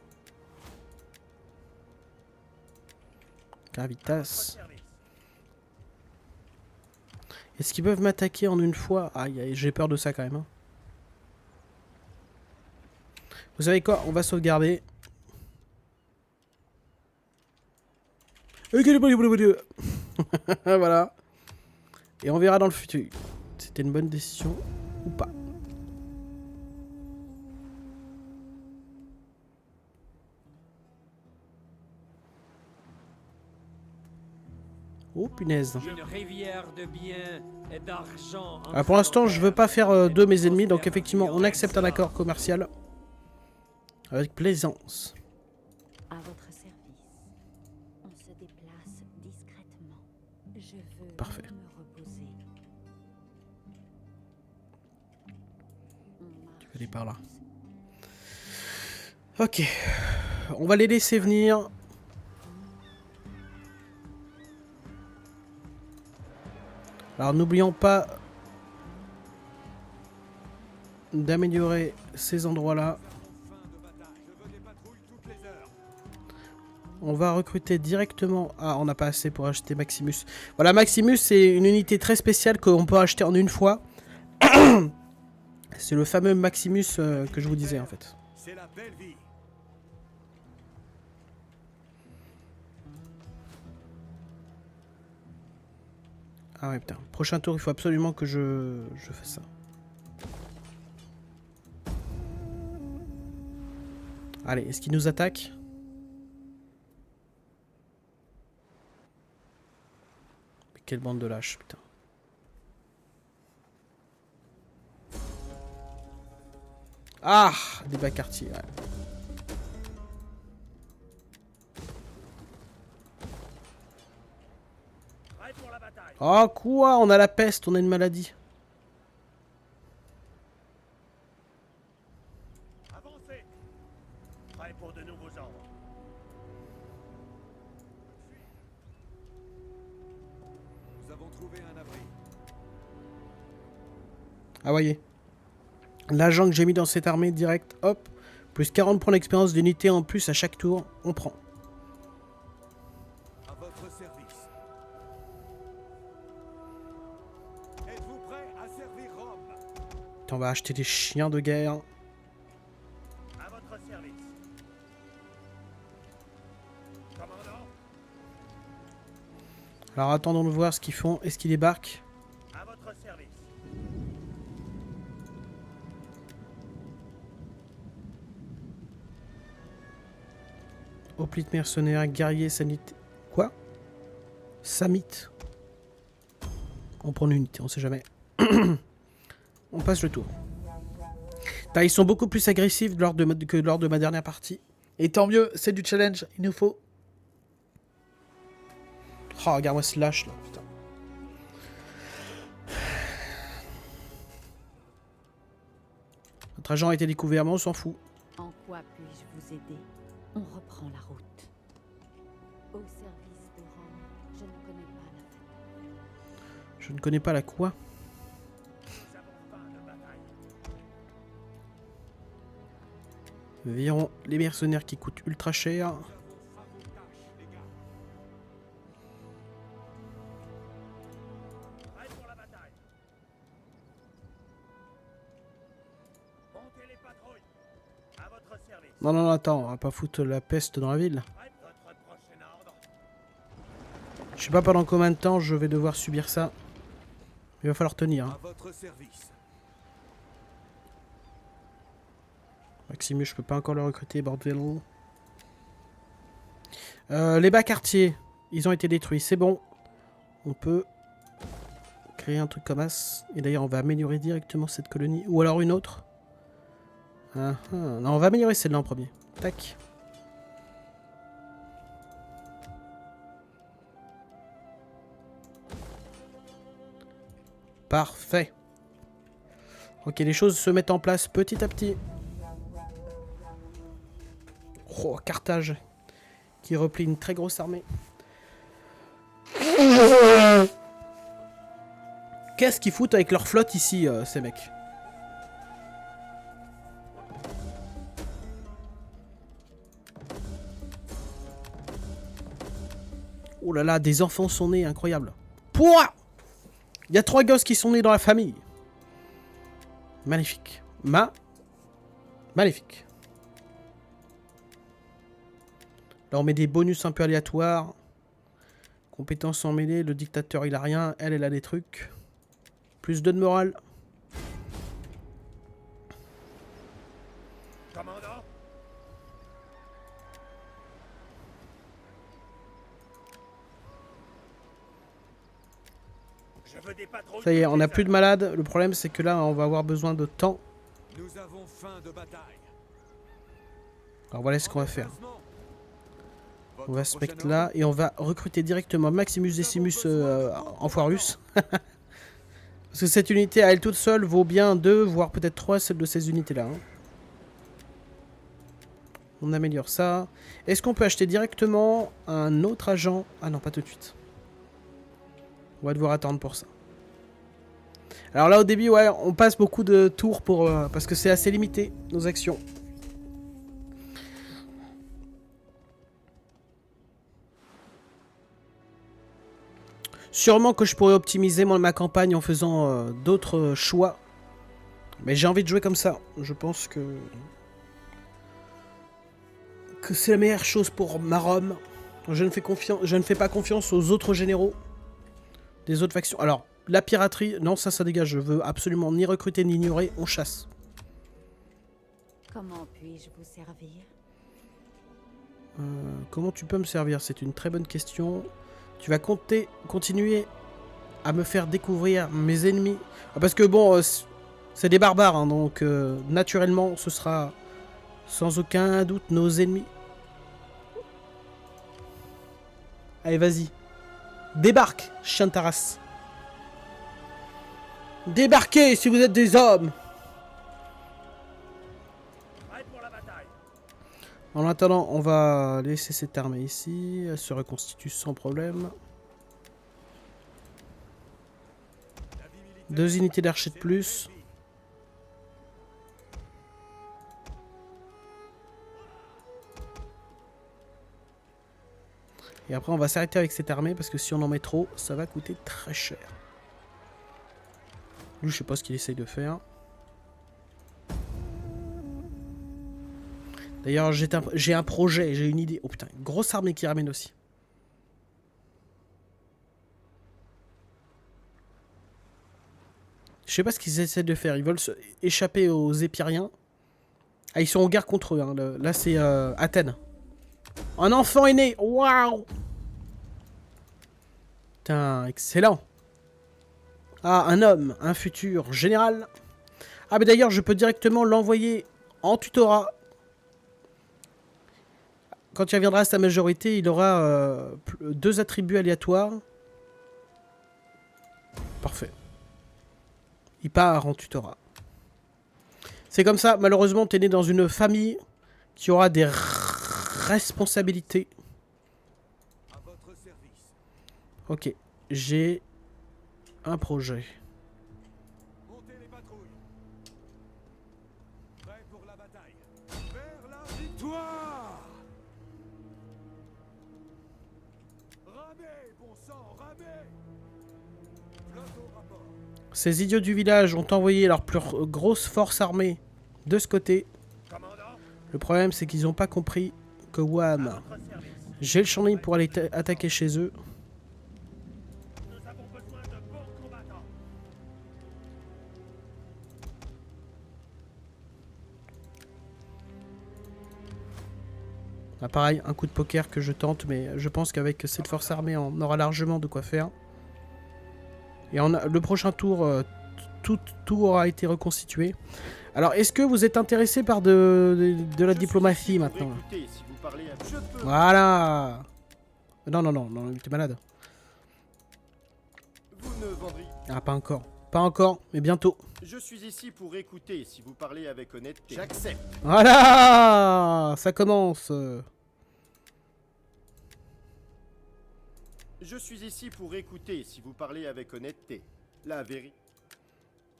Speaker 1: Gravitas. Est-ce qu'ils peuvent m'attaquer en une fois? Aïe, j'ai peur de ça quand même. Hein. Vous savez quoi? On va sauvegarder. Voilà. Et on verra dans le futur. C'était une bonne décision ou pas. Oh punaise.
Speaker 7: Une rivière de biens et d'argent.
Speaker 1: Pour l'instant, je veux pas faire de mes ennemis, donc effectivement, on accepte un accord commercial. Avec plaisance.
Speaker 5: À votre service. On se déplace discrètement. Je veux
Speaker 1: Parfait.
Speaker 5: me reposer. On
Speaker 1: Tu vas aller
Speaker 5: marche
Speaker 1: par là.
Speaker 5: douce.
Speaker 1: Ok. On va les laisser venir. Alors n'oublions pas d'améliorer ces endroits-là. On va recruter directement... Ah, on n'a pas assez pour acheter Maximus. Voilà, Maximus, c'est une unité très spéciale qu'on peut acheter en une fois. C'est le fameux Maximus que je vous disais, en fait.
Speaker 3: C'est la belle vie.
Speaker 1: Ah ouais, putain. Prochain tour, il faut absolument que je fasse ça. Allez, est-ce qu'il nous attaque? Mais quelle bande de lâches, putain. Ah, des bas quartiers, ouais.
Speaker 2: Prêt pour la bataille.
Speaker 1: Oh quoi? On a la peste, on a une maladie.
Speaker 2: Avancez. Prêt pour de nouveaux ordres.
Speaker 3: Nous avons trouvé un abri.
Speaker 1: Ah voyez. L'agent que j'ai mis dans cette armée direct, hop. Plus 40 points d'expérience d'unité en plus à chaque tour, on prend.
Speaker 3: À votre service. Êtes-vous prêt à servir Rome?
Speaker 1: Putain, on va acheter des chiens de guerre.
Speaker 2: À votre service. Commandant,
Speaker 1: Alors attendons de voir ce qu'ils font. Est-ce qu'ils débarquent?
Speaker 2: à votre service.
Speaker 1: Hoplite mercenaire, guerrier, sanité. Quoi? Samite. On prend une unité, on sait jamais. On passe le tour. Putain, ils sont beaucoup plus agressifs que lors de ma dernière partie. Et tant mieux, c'est du challenge, il nous faut. Oh, regarde-moi ce lâche là, putain. Notre agent a été découvert, mais on s'en fout.
Speaker 5: En quoi puis-je vous aider? On reprend la route. Au service de Rome, je ne connais pas la fête.
Speaker 1: Je ne connais pas la quoi.
Speaker 2: Nous avons faim de bataille.
Speaker 1: Virons les mercenaires qui coûtent ultra cher.
Speaker 2: Prêt pour la bataille. Montez les patrouilles. À votre service.
Speaker 1: Non, non, attends, on va pas foutre la peste dans la ville.
Speaker 2: Prêt votre prochain ordre.
Speaker 1: Je sais pas pendant combien de temps je vais devoir subir ça. Il va falloir tenir. Hein.
Speaker 3: À votre service.
Speaker 1: Maximus, je peux pas encore le recruter, bordel. Les bas quartiers, ils ont été détruits, c'est bon. On peut créer un truc comme as. Et d'ailleurs, on va améliorer directement cette colonie. Ou alors une autre. Non, on va améliorer celle-là en premier. Tac. Parfait. Ok, les choses se mettent en place petit à petit. Oh, Carthage. Qui replie une très grosse armée. Qu'est-ce qu'ils foutent avec leur flotte ici, ces mecs? Oh là là, des enfants sont nés, incroyable. Pouah! Il y a 3 gosses qui sont nés dans la famille. Magnifique. Magnifique. Là, on met des bonus un peu aléatoires. Compétences en mêlée, le dictateur il a rien, elle a des trucs. Plus 2 de morale.
Speaker 3: Commandant? Je veux des patrouilles.
Speaker 1: Ça y est, on n'a plus de malades. Le problème c'est que là on va avoir besoin de temps.
Speaker 3: Nous avons faim de bataille.
Speaker 1: Alors voilà ce qu'on va faire. On va se mettre là et on va recruter directement Maximus Decimus Enfoirus. Parce que cette unité à elle toute seule vaut bien 2, voire peut-être 3 celles de ces unités là. Hein. On améliore ça. Est-ce qu'on peut acheter directement un autre agent? Ah non, pas tout de suite. On va devoir attendre pour ça. Alors là au début, ouais, on passe beaucoup de tours pour parce que c'est assez limité nos actions. Sûrement que je pourrais optimiser ma campagne en faisant d'autres choix. Mais j'ai envie de jouer comme ça. Je pense que c'est la meilleure chose pour ma Rome. Je ne fais pas confiance aux autres généraux des autres factions. Alors, la piraterie, non, ça dégage. Je veux absolument ni recruter ni ignorer. On chasse.
Speaker 5: Comment puis-je vous servir?
Speaker 1: Comment tu peux me servir? C'est une très bonne question. Tu vas continuer à me faire découvrir mes ennemis. Parce que bon, c'est des barbares, hein, donc naturellement, ce sera sans aucun doute nos ennemis. Allez, vas-y. Débarque, chien de ta race. Débarquez si vous êtes des hommes. En attendant, on va laisser cette armée ici. Elle se reconstitue sans problème. 2 unités d'archers de plus. Et après, on va s'arrêter avec cette armée parce que si on en met trop, ça va coûter très cher. Lui, je sais pas ce qu'il essaye de faire. D'ailleurs, j'ai un projet, j'ai une idée. Oh putain, une grosse armée qui ramène aussi. Je sais pas ce qu'ils essaient de faire. Ils veulent échapper aux Épiriens. Ah, ils sont en guerre contre eux. Hein. Là, c'est Athènes. Un enfant est né. Waouh! Putain, excellent. Ah, un homme, un futur général. Ah, mais d'ailleurs, je peux directement l'envoyer en tutorat. Quand il reviendra à sa majorité, il aura 2 attributs aléatoires. Parfait. Il part en tutorat. C'est comme ça, malheureusement, t'es né dans une famille qui aura des responsabilités.
Speaker 3: À votre service.
Speaker 1: Ok, j'ai un projet.
Speaker 3: Montez les patrouilles. Prêt pour la bataille. Vers la victoire. Ramez, bon sang, ramez. Flotte au rapport.
Speaker 1: Ces idiots du village ont envoyé leur plus grosse force armée de ce côté.
Speaker 3: Commandant,
Speaker 1: Le problème, c'est qu'ils n'ont pas compris que wham, j'ai le champ libre pour aller attaquer chez eux.
Speaker 3: nous avons besoin de bons combattants.
Speaker 1: Ah, pareil, un coup de poker que je tente, mais je pense qu'avec cette force armée, on aura largement de quoi faire. Et le prochain tour, tout aura été reconstitué. Alors, est-ce que vous êtes intéressé par de la diplomatie maintenant là?
Speaker 4: Écoutez, si vous parlez à... Je peux...
Speaker 1: Voilà. Non, t'es malade.
Speaker 4: Vous ne vendriez...
Speaker 1: Ah, pas encore. Pas encore, mais bientôt.
Speaker 4: Je suis ici pour écouter, si vous parlez avec honnêteté. J'accepte.
Speaker 1: Voilà. Ça commence.
Speaker 4: Je suis ici pour écouter, si vous parlez avec honnêteté. La vérité.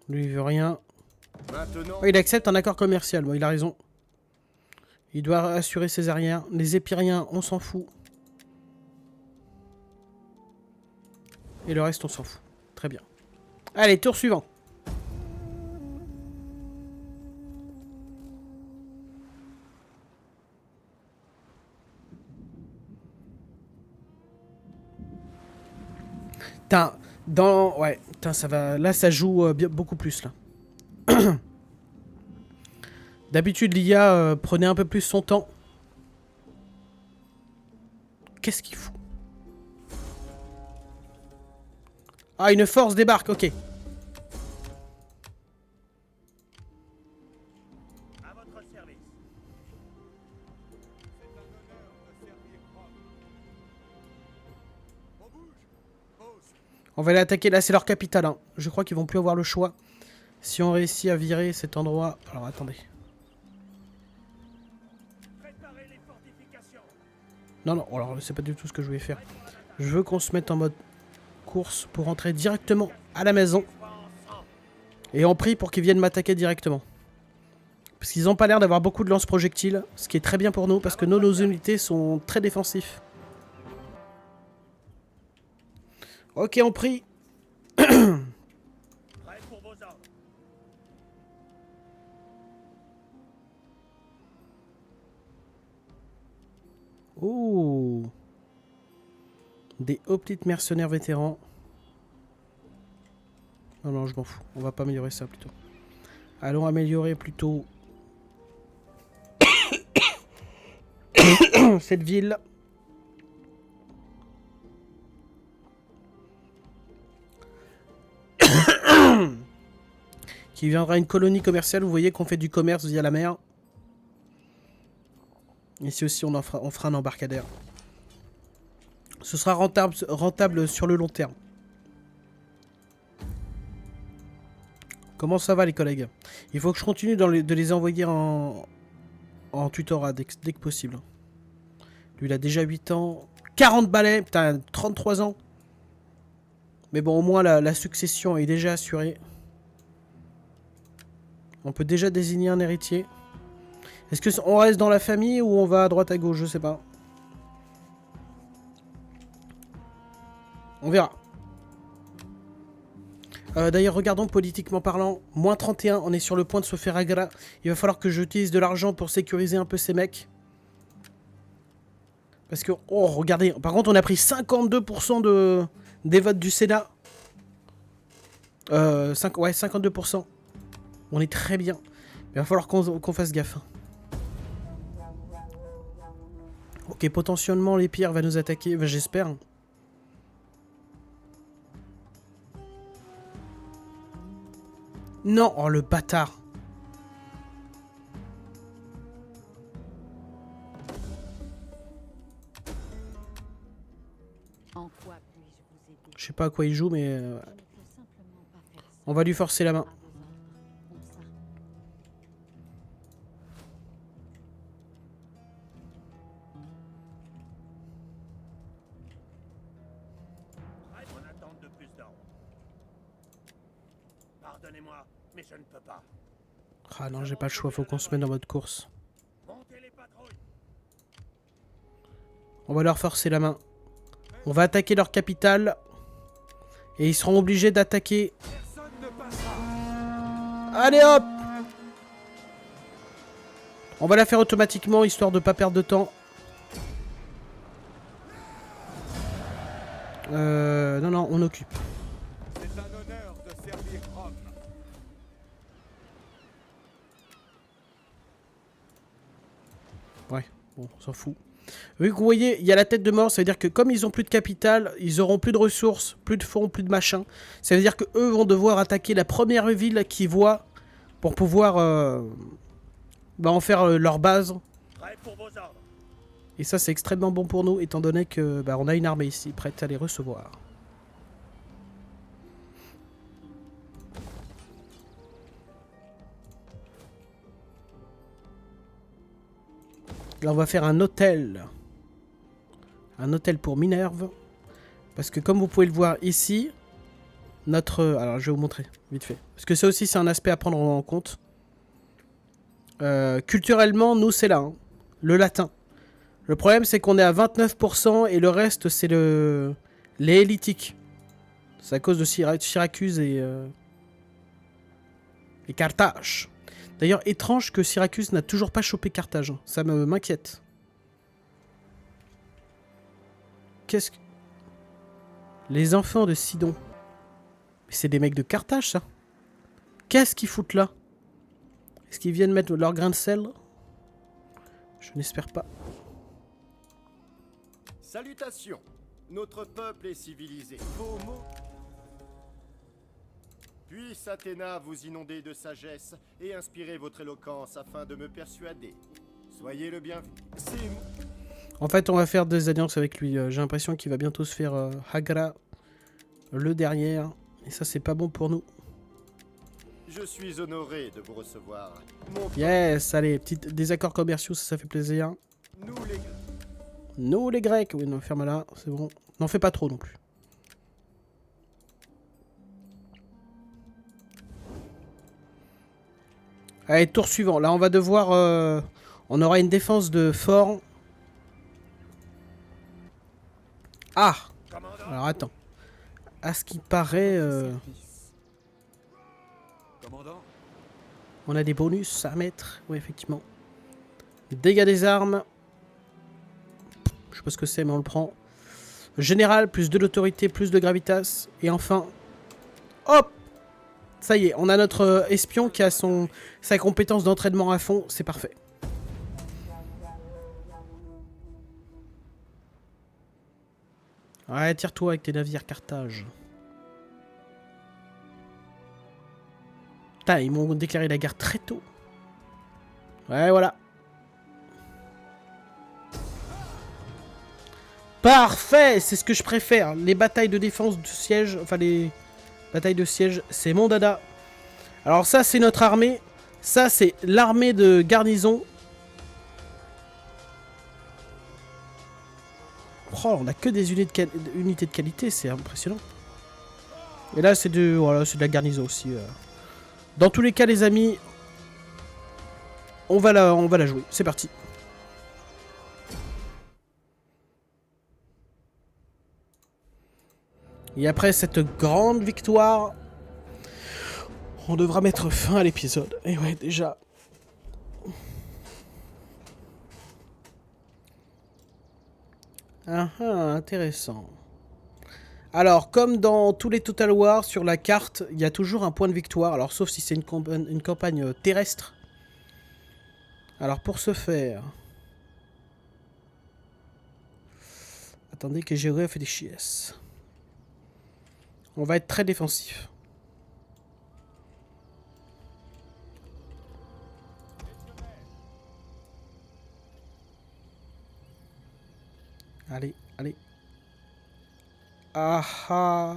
Speaker 1: Lui, il veut rien.
Speaker 4: Maintenant...
Speaker 1: Oh, il accepte un accord commercial. Bon, il a raison. Il doit assurer ses arrières. Les Épiriens, on s'en fout. Et le reste, on s'en fout. Très bien. Allez, tour suivant. Putain, ouais, putain, ça va... Là, ça joue beaucoup plus, là. D'habitude, l'IA prenait un peu plus son temps. Qu'est-ce qu'il fout? Ah, une force débarque, ok.
Speaker 3: À votre service. C'est un honneur de servir Rome. On bouge. Pause.
Speaker 1: On va aller attaquer, là c'est leur capitale, hein. Je crois qu'ils vont plus avoir le choix. Si on réussit à virer cet endroit... Alors attendez.
Speaker 3: Préparez les fortifications.
Speaker 1: Non, alors c'est pas du tout ce que je voulais faire. Je veux qu'on se mette en mode course pour rentrer directement à la maison. Et on prie pour qu'ils viennent m'attaquer directement. Parce qu'ils ont pas l'air d'avoir beaucoup de lance-projectiles, ce qui est très bien pour nous, parce que nos unités sont très défensifs. Ok, on prie.
Speaker 3: Prêt pour vos ordres.
Speaker 1: Oh. Des hoplites mercenaires vétérans. Non, je m'en fous. On va pas améliorer ça plutôt. Allons améliorer plutôt cette ville. Qui viendra une colonie commerciale. Vous voyez qu'on fait du commerce via la mer. Ici aussi, on fera un embarcadère. Ce sera rentable sur le long terme. Comment ça va les collègues? Il faut que je continue de les envoyer en tutorat dès que possible. Lui il a déjà 8 ans. 40 balais, putain, 33 ans. Mais bon, au moins la succession est déjà assurée. On peut déjà désigner un héritier. Est-ce que on reste dans la famille ou on va à droite à gauche? Je sais pas. On verra. D'ailleurs, regardons politiquement parlant. Moins 31, on est sur le point de se faire agréer. Il va falloir que j'utilise de l'argent pour sécuriser un peu ces mecs. Parce que, oh, regardez. Par contre, on a pris 52% des votes du Sénat. Ouais, 52%. On est très bien. Il va falloir qu'on fasse gaffe. Ok, potentiellement, les pires va nous attaquer. J'espère. Non, oh le bâtard.
Speaker 5: En quoi puis-je vous aider?
Speaker 1: Je sais pas à quoi il joue, mais
Speaker 5: Je ne peux simplement pas faire ça.
Speaker 1: on va lui forcer la main.
Speaker 5: À vos ordres. On s'arrête.
Speaker 3: En attente de plus d'ordre. Pardonnez-moi, mais je ne peux pas.
Speaker 1: Ah non, j'ai pas le choix, faut qu'on se mette en mode course.
Speaker 3: Montez les patrouilles.
Speaker 1: On va leur forcer la main. On va attaquer leur capitale. Et ils seront obligés d'attaquer.
Speaker 3: Personne ne passera.
Speaker 1: Allez hop! On va la faire automatiquement, histoire de pas perdre de temps. Non, on occupe.
Speaker 3: C'est un honneur de servir Rome.
Speaker 1: Ouais, bon, on s'en fout. Vu que vous voyez, il y a la tête de mort, ça veut dire que comme ils ont plus de capital, ils auront plus de ressources, plus de fonds, plus de machin. Ça veut dire que eux vont devoir attaquer la première ville qu'ils voient pour pouvoir en faire leur base. Et ça c'est extrêmement bon pour nous étant donné que on a une armée ici prête à les recevoir. Là on va faire un hôtel. Un hôtel pour Minerve. Parce que comme vous pouvez le voir ici, notre... Alors je vais vous montrer vite fait. Parce que ça aussi c'est un aspect à prendre en compte. Culturellement, nous c'est là. Hein. Le latin. Le problème c'est qu'on est à 29% et le reste c'est les Hellitiques. C'est à cause de Syracuse et Carthage. D'ailleurs, étrange que Syracuse n'a toujours pas chopé Carthage. Ça m'inquiète. Qu'est-ce que... Les enfants de Sidon. Mais c'est des mecs de Carthage, ça. Qu'est-ce qu'ils foutent là? Est-ce qu'ils viennent mettre leur grain de sel? Je n'espère pas.
Speaker 4: Salutations. Notre peuple est civilisé. Vos mots... Puisse Athéna vous inonder de sagesse et inspirer votre éloquence afin de me persuader. Soyez le bienvenu.
Speaker 1: En fait, on va faire des alliances avec lui. J'ai l'impression qu'il va bientôt se faire Hagra le derrière. Et ça, c'est pas bon pour nous.
Speaker 4: Je suis honoré de vous recevoir.
Speaker 1: Yes, allez, petits désaccords commerciaux, ça fait plaisir. Nous les Grecs. Oui, non, ferme là, c'est bon. N'en fais pas trop non plus. Allez, tour suivant. Là, on va devoir... on aura une défense de fort. Ah! Alors, attends. À ce qui paraît... on a des bonus à mettre. Oui, effectivement. Dégâts des armes. Je sais pas ce que c'est, mais on le prend. Général, plus de l'autorité, plus de gravitas. Et enfin... Hop! Ça y est, on a notre espion qui a sa compétence d'entraînement à fond. C'est parfait. Ouais, tire-toi avec tes navires Carthage. Putain, ils m'ont déclaré la guerre très tôt. Ouais, voilà. Parfait, c'est ce que je préfère. Les batailles de défense de siège, enfin les batailles de siège, c'est mon dada. Alors ça, c'est notre armée. Ça, c'est l'armée de garnison. Oh, on a que des unités de qualité, c'est impressionnant. Et là, c'est voilà, c'est de la garnison aussi. Dans tous les cas, les amis, on va la jouer. C'est parti. Et après cette grande victoire, on devra mettre fin à l'épisode. Et ouais, déjà. Ah, intéressant. Alors, comme dans tous les Total War, sur la carte, il y a toujours un point de victoire. Alors, sauf si c'est une campagne terrestre. Alors, pour ce faire... Attendez que j'ai refait des chies. On va être très défensif. Allez, allez. Ah ah.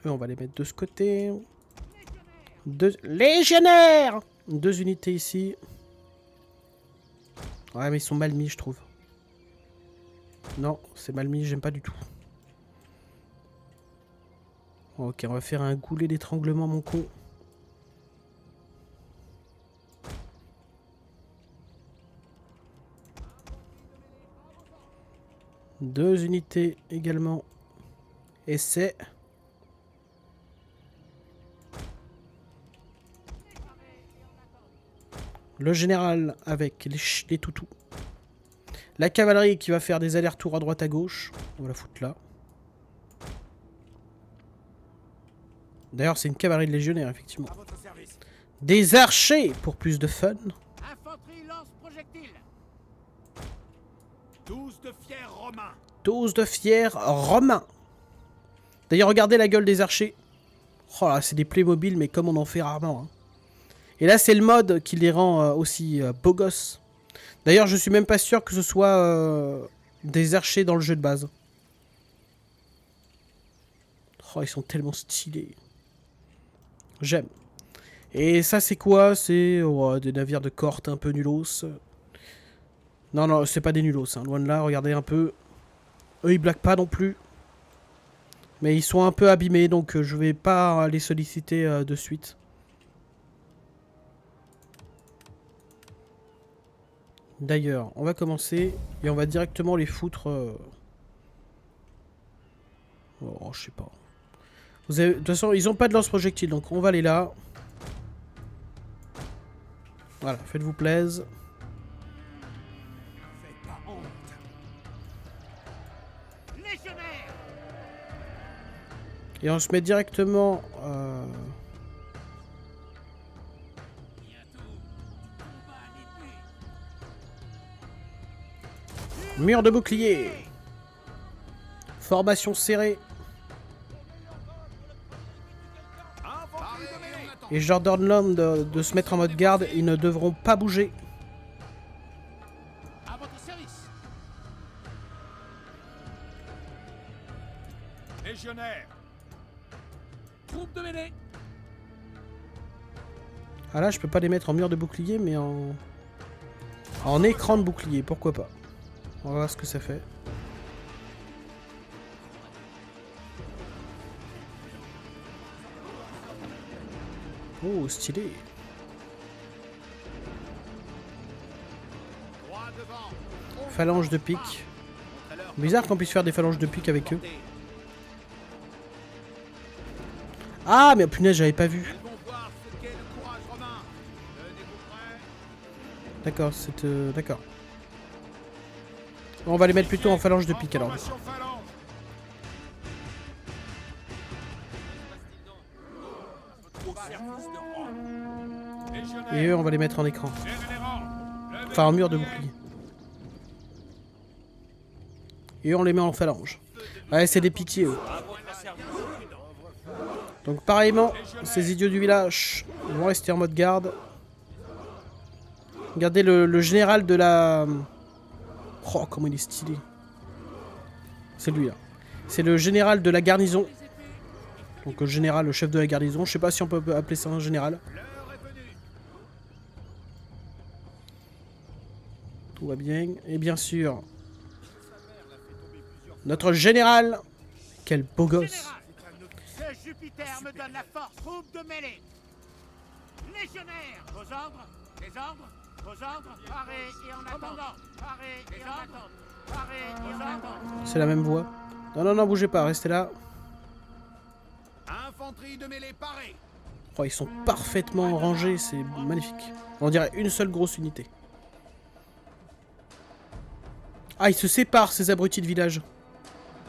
Speaker 1: Eux, on va les mettre de ce côté. Deux légionnaires. 2 unités ici. Ouais, mais ils sont mal mis, je trouve. Non, c'est mal mis, j'aime pas du tout. Ok, on va faire un goulet d'étranglement, mon con. Deux unités également. Et c'est... le général avec les toutous. La cavalerie qui va faire des allers-retours à droite à gauche. On va la foutre là. D'ailleurs, c'est une cavalerie de légionnaires, effectivement.
Speaker 3: À votre service.
Speaker 1: Des archers pour plus de fun.
Speaker 3: Infanterie lance-projectile. 12 de fiers romains.
Speaker 1: 12 de fiers romains. D'ailleurs, regardez la gueule des archers. Oh là, c'est des Playmobil, mais comme on en fait rarement. Hein. Et là, c'est le mode qui les rend aussi beaux gosses. D'ailleurs, je suis même pas sûr que ce soit des archers dans le jeu de base. Oh, ils sont tellement stylés. J'aime. Et ça, c'est quoi? C'est des navires de corte un peu nulos. Non, non, c'est pas des nulos. Hein. Loin de là, regardez un peu. Eux, ils blaguent pas non plus. Mais ils sont un peu abîmés, donc je vais pas les solliciter de suite. D'ailleurs, on va commencer et on va directement les foutre... Oh, je sais pas. Vous avez... De toute façon, ils ont pas de lance-projectile, donc on va aller là. Voilà, faites-vous plaisir.
Speaker 3: Faites pas honte. Légionnaire.
Speaker 1: Et on se met directement... Mur de bouclier. Formation serrée. Et je leur donne l'homme de se mettre en mode garde. Ils ne devront pas bouger.
Speaker 3: À votre service. Légionnaire. Troupe de mêlée.
Speaker 1: Ah là, je peux pas les mettre en mur de bouclier, mais en écran de bouclier. Pourquoi pas. On va voir ce que ça fait. Oh, stylé. Phalange de pique. Bizarre qu'on puisse faire des phalanges de pique avec eux. Ah, mais punaise, j'avais pas vu. D'accord, c'est... D'accord. On va les mettre plutôt en phalange de pique alors. Et eux, on va les mettre en écran. Enfin, en mur de bouclier. Et eux, on les met en phalange. Ouais, c'est des piquiers, eux. Donc, pareillement, ces idiots du village vont rester en mode garde. Regardez le général de la... Oh, comment il est stylé. C'est lui, là. C'est le général de la garnison. Donc, le général, le chef de la garnison. Je sais pas si on peut appeler ça un général. Tout va bien. Et bien sûr, notre général. Quel beau gosse.
Speaker 3: Que Jupiter me donne la force. Troupe de mêlée. Légionnaire. Vos ordres. Les ordres. Vos ordres. Parez et en attendant. Parez et en attendant. Parez et en attendant.
Speaker 1: C'est la même voix. Non, non, non, bougez pas. Restez là.
Speaker 3: Infanterie de mêlée parée.
Speaker 1: Oh, ils sont parfaitement rangés. C'est magnifique. On dirait une seule grosse unité. Ah, ils se séparent, ces abrutis de village.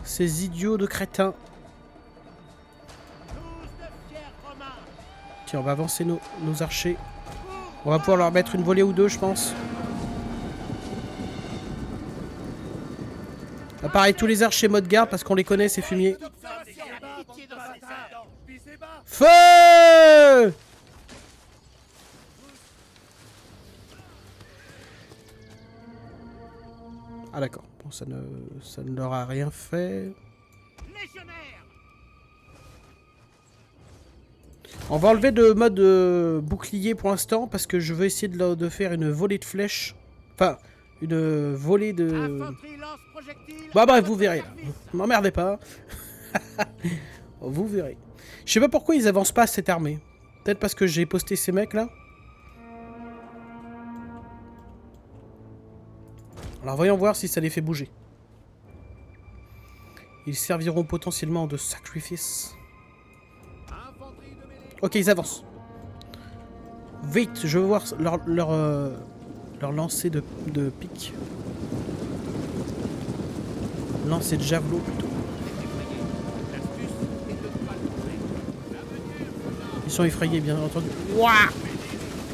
Speaker 1: Ces idiots de crétins. Tiens, on va avancer nos archers. On va pouvoir leur mettre une volée ou deux, je pense. Ah, pareil, tous les archers mode garde, parce qu'on les connaît, ces fumiers. Feu! Ah d'accord, bon, ça ne leur a rien fait. On va enlever de mode bouclier pour l'instant parce que je veux essayer de faire une volée de flèches. Enfin, une volée de... Bah bref, vous verrez. M'emmerdez pas. Vous verrez. Je sais pas pourquoi ils avancent pas cette armée. Peut-être parce que j'ai posté ces mecs là. Alors voyons voir si ça les fait bouger. Ils serviront potentiellement de sacrifice. Ok, ils avancent. Vite, je veux voir leur lancer de pique. Lancer de javelot plutôt. Ils sont effrayés, bien entendu. Ouah.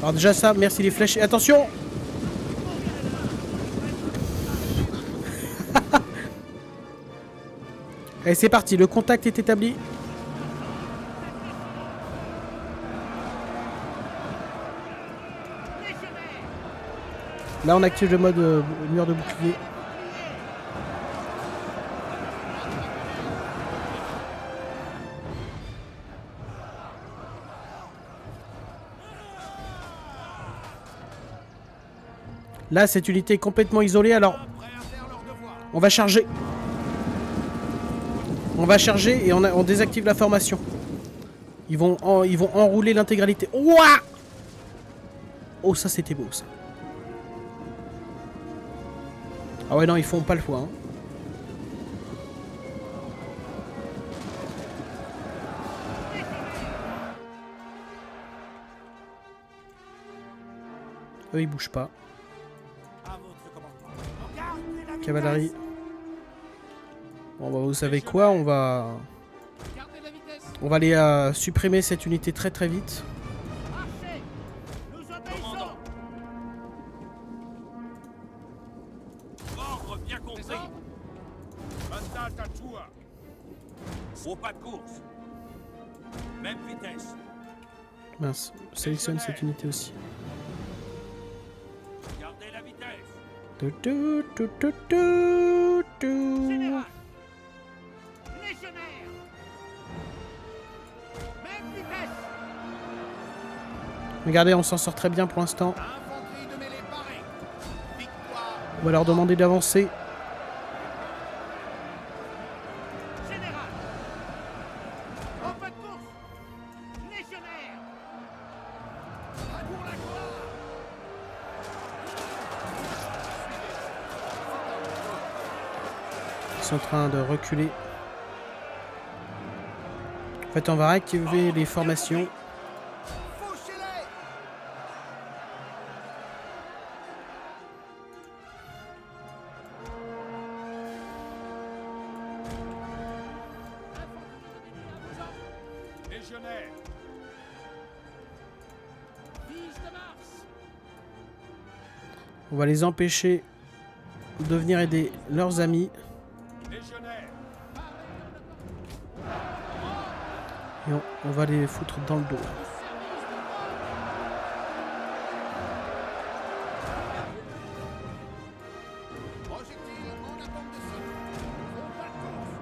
Speaker 1: Alors déjà ça, merci les flèches. Et attention. Allez, c'est parti, le contact est établi. Là, on active le mode mur de bouclier. Là, cette unité est complètement isolée, alors on va charger. On va charger et on désactive la formation. Ils vont enrouler l'intégralité. Ouah! Oh, ça c'était beau ça. Ah ouais, non, ils font pas le choix. Hein. Eux, ils bougent pas. Cavalerie. Bon, bah, vous savez quoi, on va aller supprimer cette unité très très vite.
Speaker 6: Ordre bien compris. Au pas de course. Même vitesse.
Speaker 1: Mince, sélectionne cette unité aussi.
Speaker 6: Gardez la vitesse.
Speaker 3: Général. Légionnaire. Même vitesse.
Speaker 1: Regardez, on s'en sort très bien pour l'instant.
Speaker 3: Infanterie de mêlée parée. Victoire.
Speaker 1: On va leur demander d'avancer.
Speaker 3: Général. Au pas de course. Légionnaire. Pour la gloire.
Speaker 1: Ils sont en train de reculer. En fait, on va réactiver les formations.
Speaker 3: Fauchez-les. Légionnaire. Tige de Mars.
Speaker 1: On va les empêcher de venir aider leurs amis.
Speaker 3: Légionnaire.
Speaker 1: Et on va les foutre dans le dos.
Speaker 3: Projectile en attente de cible. Au pas de course.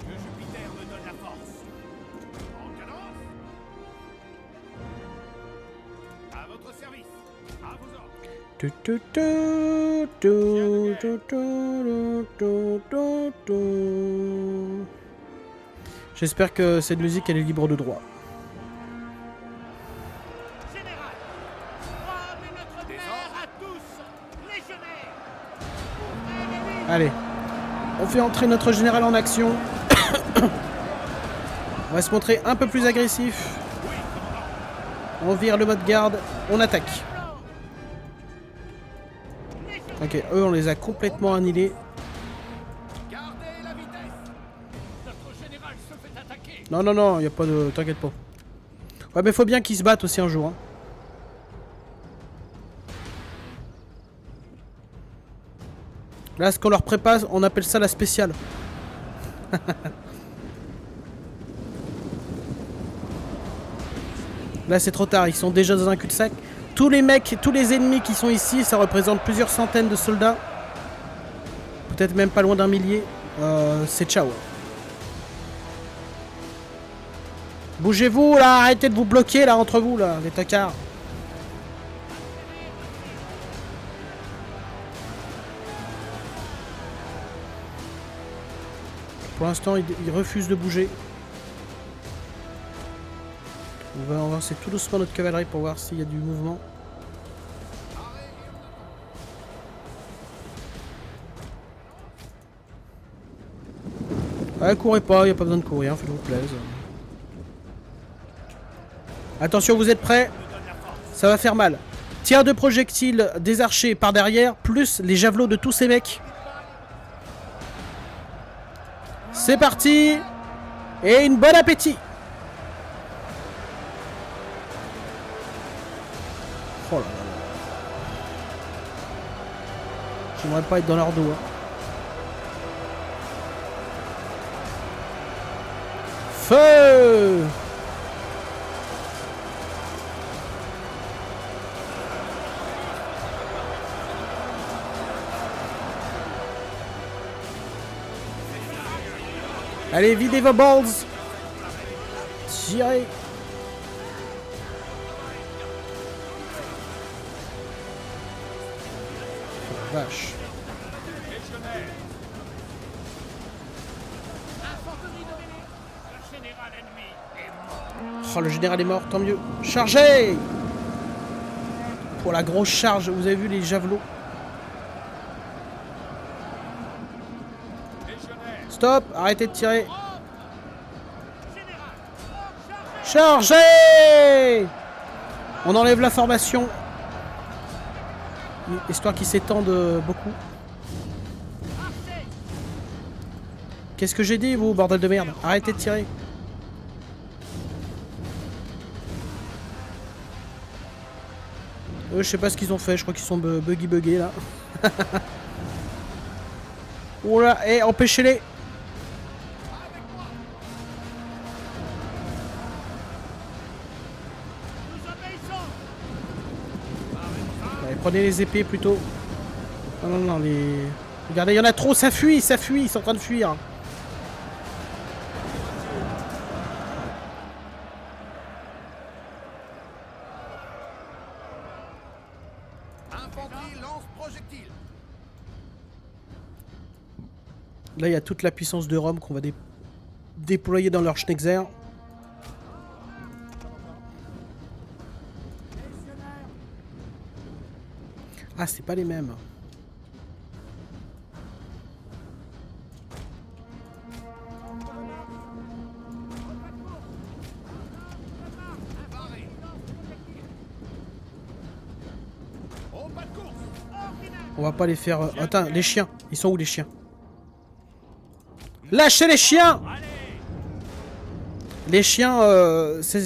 Speaker 3: Que Jupiter me donne la force. En cadence. À votre service. À vos ordres.
Speaker 1: J'espère que cette musique elle est libre de droit.
Speaker 3: Général. Rome est notre mère à tous. Légionnaire.
Speaker 1: Allez, on fait entrer notre général en action. On va se montrer un peu plus agressif. On vire le mode garde, on attaque. Ok, eux on les a complètement annihilés.
Speaker 3: Gardez la vitesse. Notre général se fait attaquer.
Speaker 1: Non, non, non, y a pas de... T'inquiète pas. Ouais, mais faut bien qu'ils se battent aussi un jour. Hein. Là, ce qu'on leur prépare, on appelle ça la spéciale. Là, c'est trop tard, ils sont déjà dans un cul-de-sac. Tous les mecs, tous les ennemis qui sont ici, ça représente plusieurs centaines de soldats. Peut-être même pas loin d'un millier. C'est ciao. Bougez-vous là, arrêtez de vous bloquer là entre vous là, les tocards. Pour l'instant, ils refusent de bouger. On va avancer tout doucement notre cavalerie pour voir s'il y a du mouvement. Ouais, courez pas, y a pas besoin de courir, faites-vous plaisir. Attention, vous êtes prêts? Ça va faire mal. Tir de projectiles des archers par derrière, plus les javelots de tous ces mecs. C'est parti. Et une bonne appétit. Oh là là. J'aimerais pas être dans leur dos. Hein. Feu! Allez, videz vos balls! Tirez! Oh, vache! Oh, le général est mort, tant mieux. Chargez! Pour la grosse charge, vous avez vu les javelots? Stop! Arrêtez de tirer! Chargez! On enlève la formation. Histoire qu'ils s'étendent beaucoup. Qu'est-ce que j'ai dit, vous, bordel de merde? Arrêtez de tirer. Je sais pas ce qu'ils ont fait, je crois qu'ils sont buggés là. Oula, et empêchez-les. Allez, prenez les épées plutôt. Non, non, non, les... Regardez, il y en a trop, ça fuit, ils sont en train de fuir. Là, il y a toute la puissance de Rome qu'on va déployer dans leur Schneckzer. Ah, c'est pas les mêmes. On va pas les faire... Attends, les chiens. Ils sont où les chiens? Lâchez les chiens! Les chiens, c'est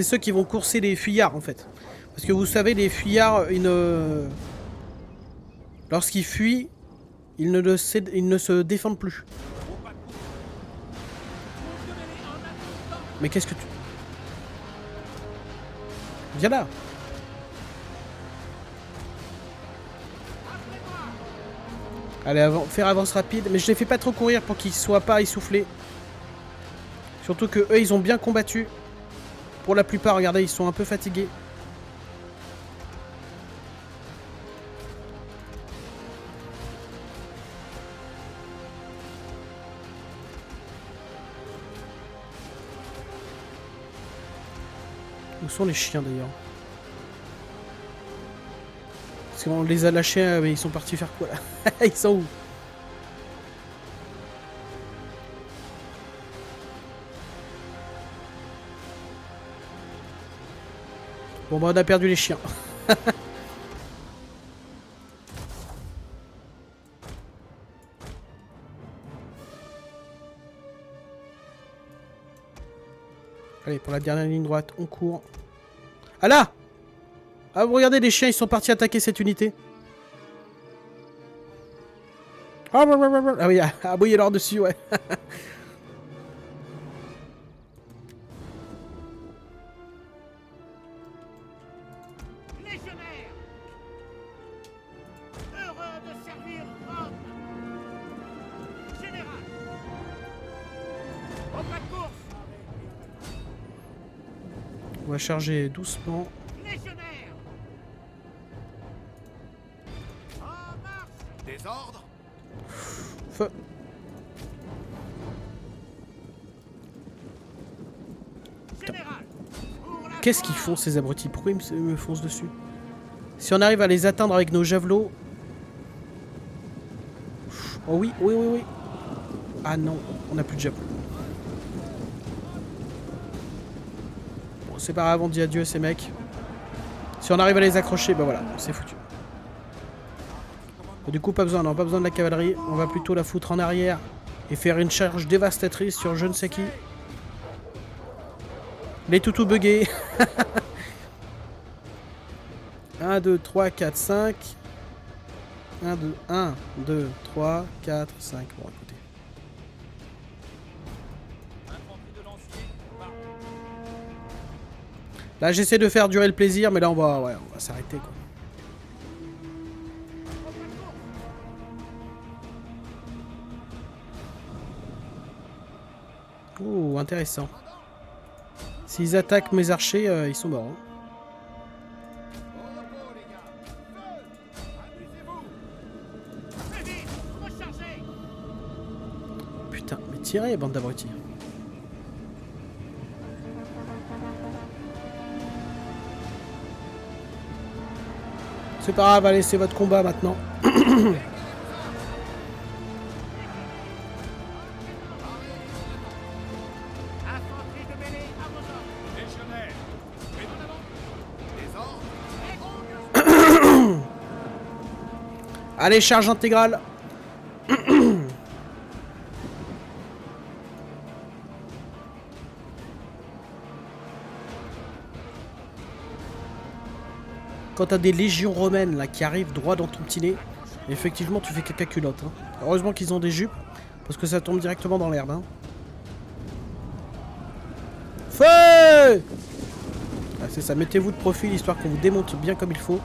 Speaker 1: ceux qui vont courser les fuyards en fait. Parce que vous savez, les fuyards, lorsqu'ils fuient, ils ne se défendent plus. Mais qu'est-ce que tu... Viens là! Allez, faire avance rapide. Mais je les fais pas trop courir pour qu'ils soient pas essoufflés. Surtout que eux, ils ont bien combattu. Pour la plupart, regardez, ils sont un peu fatigués. Où sont les chiens d'ailleurs? Parce qu'on les a lâchés, mais ils sont partis faire quoi là? Ils sont où? Bon bah on a perdu les chiens. Allez, pour la dernière ligne droite, on court. Ah là! Ah, vous regardez, les chiens, ils sont partis attaquer cette unité. Ah oui, aboyez leur dessus, ouais.
Speaker 8: Légionnaire, heureux de servir Rome. Général, au pas de course.
Speaker 1: On va charger doucement.
Speaker 8: Légionnaire, en marche.
Speaker 4: Des ordres?
Speaker 1: Feu. Qu'est-ce qu'ils font ces abrutis? Pourquoi ils me foncent dessus? Si on arrive à les atteindre avec nos javelots... Oh oui, oui, oui, oui. Ah non, on n'a plus de javelots. Bon, c'est pas grave, on dit adieu à ces mecs. Si on arrive à les accrocher, bah voilà, c'est foutu. Du coup, pas besoin, non, pas besoin de la cavalerie. On va plutôt la foutre en arrière. et faire une charge dévastatrice sur je ne sais qui. Les toutous buggés. 1, 2, 3, 4, 5. 1, 2, 3, 4, 5. Bon, écoutez. Là, j'essaie de faire durer le plaisir, mais là, on va s'arrêter, quoi. Oh, intéressant. S'ils attaquent mes archers, ils sont morts. Hein. Putain, mais tirez, bande d'abrutis. C'est pas grave, allez, c'est votre combat maintenant. Allez, charge intégrale. Quand t'as des légions romaines là qui arrivent droit dans ton petit nez, effectivement tu fais caca culotte. Hein. Heureusement qu'ils ont des jupes, parce que ça tombe directement dans l'herbe. Hein. Feu! Ah, c'est ça, mettez-vous de profil histoire qu'on vous démonte bien comme il faut.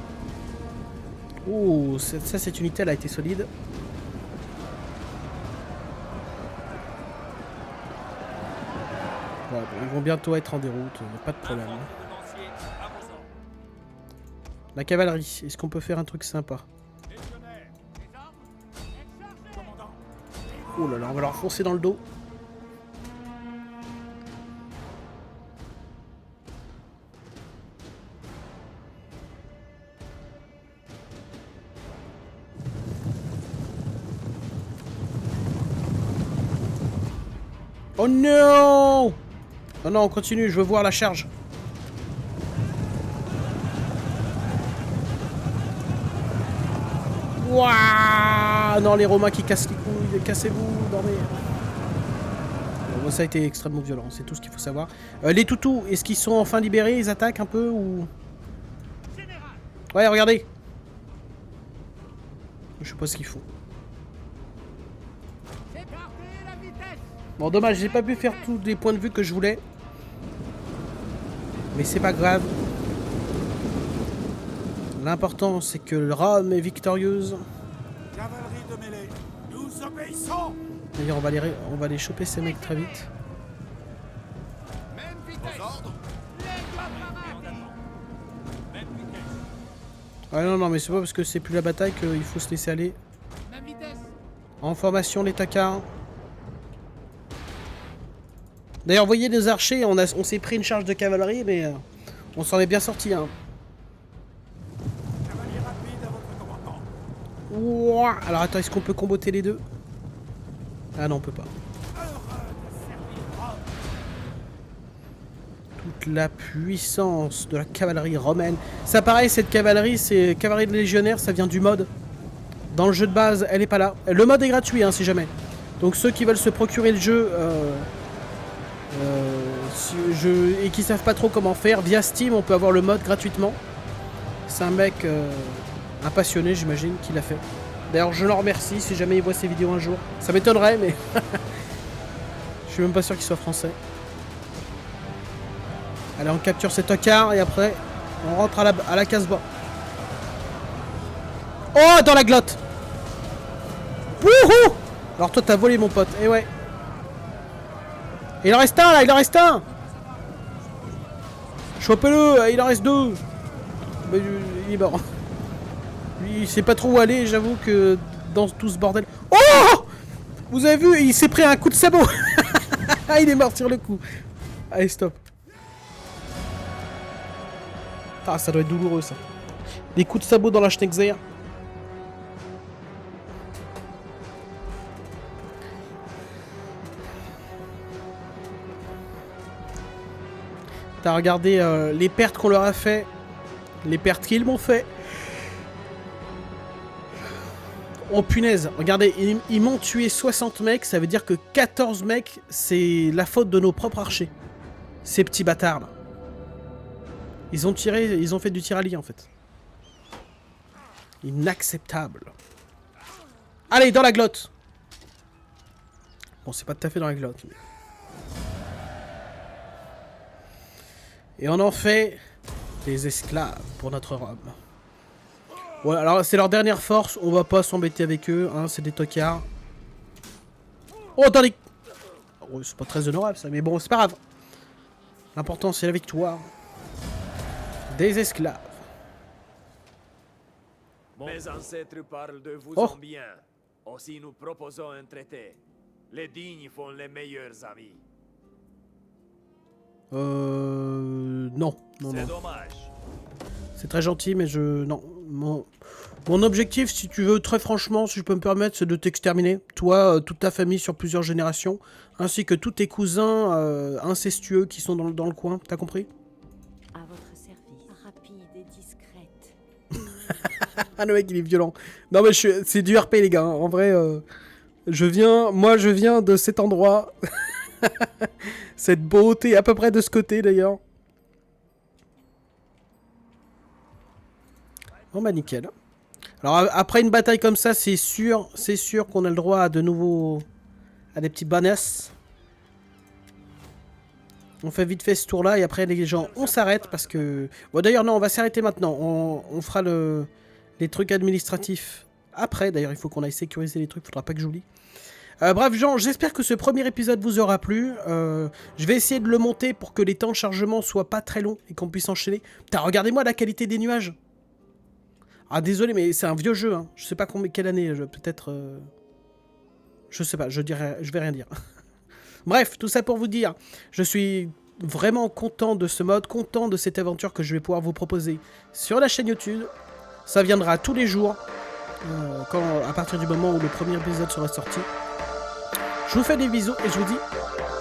Speaker 1: Oh, ça cette unité elle a été solide. Ouais, bon, ils vont bientôt être en déroute, pas de problème. Hein. La cavalerie, est-ce qu'on peut faire un truc sympa? Oh là là, on va leur foncer dans le dos. Oh non! Non, non, on continue, je veux voir la charge. Wouah! Non, les Romains qui cassent les couilles, cassez-vous, dormez. Bon, ça a été extrêmement violent, c'est tout ce qu'il faut savoir. Les toutous, est-ce qu'ils sont enfin libérés? Ils attaquent un peu ou... Ouais, regardez. Je sais pas ce qu'ils font. Bon, dommage, j'ai pas pu faire tous les points de vue que je voulais. Mais c'est pas grave. L'important, c'est que Rome est victorieuse.
Speaker 3: Cavalerie de mêlée, nous obéissons.
Speaker 1: D'ailleurs, on va les choper ces mecs très vite.
Speaker 3: Même vitesse. Ordre.
Speaker 1: Ah non, non, mais c'est pas parce que c'est plus la bataille qu'il faut se laisser aller.
Speaker 3: Même vitesse.
Speaker 1: En formation, les tacards. D'ailleurs, vous voyez les archers, on s'est pris une charge de cavalerie, mais on s'en est bien sorti. Hein.
Speaker 3: Cavalier rapide à votre commandement.
Speaker 1: Ouah. Alors attends, est-ce qu'on peut comboter les deux? Ah non, on peut pas. Toute la puissance de la cavalerie romaine. Ça pareil, cette cavalerie, c'est cavalerie de légionnaire, ça vient du mode. Dans le jeu de base, elle est pas là. Le mode est gratuit, hein, si jamais. Donc ceux qui veulent se procurer le jeu... et qui savent pas trop comment faire, via Steam on peut avoir le mode gratuitement. C'est un mec un passionné, j'imagine, qui l'a fait. D'ailleurs je le remercie si jamais il voit ces vidéos un jour. Ça m'étonnerait, mais je suis même pas sûr qu'il soit français. Allez, on capture cet tocard et après on rentre à la case bas. Oh, dans la glotte. Wouhou. Alors toi t'as volé mon pote, et ouais. Et il en reste un là, il en reste un. Chopez-le, il en reste deux. Mais, il est mort. Lui, il sait pas trop où aller, j'avoue que dans tout ce bordel... Oh! Vous avez vu, il s'est pris un coup de sabot. Il est mort sur le coup. Allez, stop. Ah, ça doit être douloureux ça. Des coups de sabot dans la Schnexer. T'as regardé les pertes qu'on leur a fait. Les pertes qu'ils m'ont fait. Oh punaise, regardez, ils m'ont tué 60 mecs, ça veut dire que 14 mecs, c'est la faute de nos propres archers. Ces petits bâtards là. Ils ont fait du tir allié en fait. Inacceptable. Allez, dans la glotte. Bon, c'est pas tout à fait dans la glotte. Mais... Et on en fait des esclaves pour notre Rome. Ouais, alors c'est leur dernière force, on va pas s'embêter avec eux, hein, c'est des tocards. Oh, attendez! Oh, c'est pas très honorable ça, mais bon, c'est pas grave. L'important c'est la victoire. Des esclaves.
Speaker 9: Mes ancêtres parlent de vous
Speaker 1: Oh.
Speaker 9: en bien. Aussi nous proposons un traité. Les dignes font les meilleurs amis.
Speaker 1: Non. Non,
Speaker 9: C'est
Speaker 1: non.
Speaker 9: dommage.
Speaker 1: C'est très gentil, mais non. Mon objectif, si tu veux, très franchement, si je peux me permettre, c'est de t'exterminer. Toi, toute ta famille sur plusieurs générations, ainsi que tous tes cousins incestueux qui sont dans le coin. T'as compris?
Speaker 5: À votre service, rapide et discrète.
Speaker 1: Ah, le mec, il est violent. Non, mais c'est du RP, les gars. Hein. En vrai, je viens de cet endroit. Cette beauté, à peu près de ce côté, d'ailleurs. Bon, bah, nickel. Alors, après une bataille comme ça, c'est sûr qu'on a le droit à de nouveaux... à des petits bonus. On fait vite fait ce tour-là, et après, les gens, on s'arrête, parce que... Bon, d'ailleurs, non, on va s'arrêter maintenant. On fera les trucs administratifs après. D'ailleurs, il faut qu'on aille sécuriser les trucs, faudra pas que j'oublie. Bref, gens, j'espère que ce premier épisode vous aura plu. Je vais essayer de le monter pour que les temps de chargement soient pas très longs et qu'on puisse enchaîner. Putain, regardez-moi la qualité des nuages. Ah, désolé, mais c'est un vieux jeu. Hein. Je sais pas quelle année, peut-être... Je sais pas, je vais rien dire. Bref, tout ça pour vous dire, je suis vraiment content de ce mode, content de cette aventure que je vais pouvoir vous proposer sur la chaîne YouTube. Ça viendra tous les jours, à partir du moment où le premier épisode sera sorti. Je vous fais des bisous et je vous dis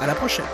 Speaker 1: à la prochaine.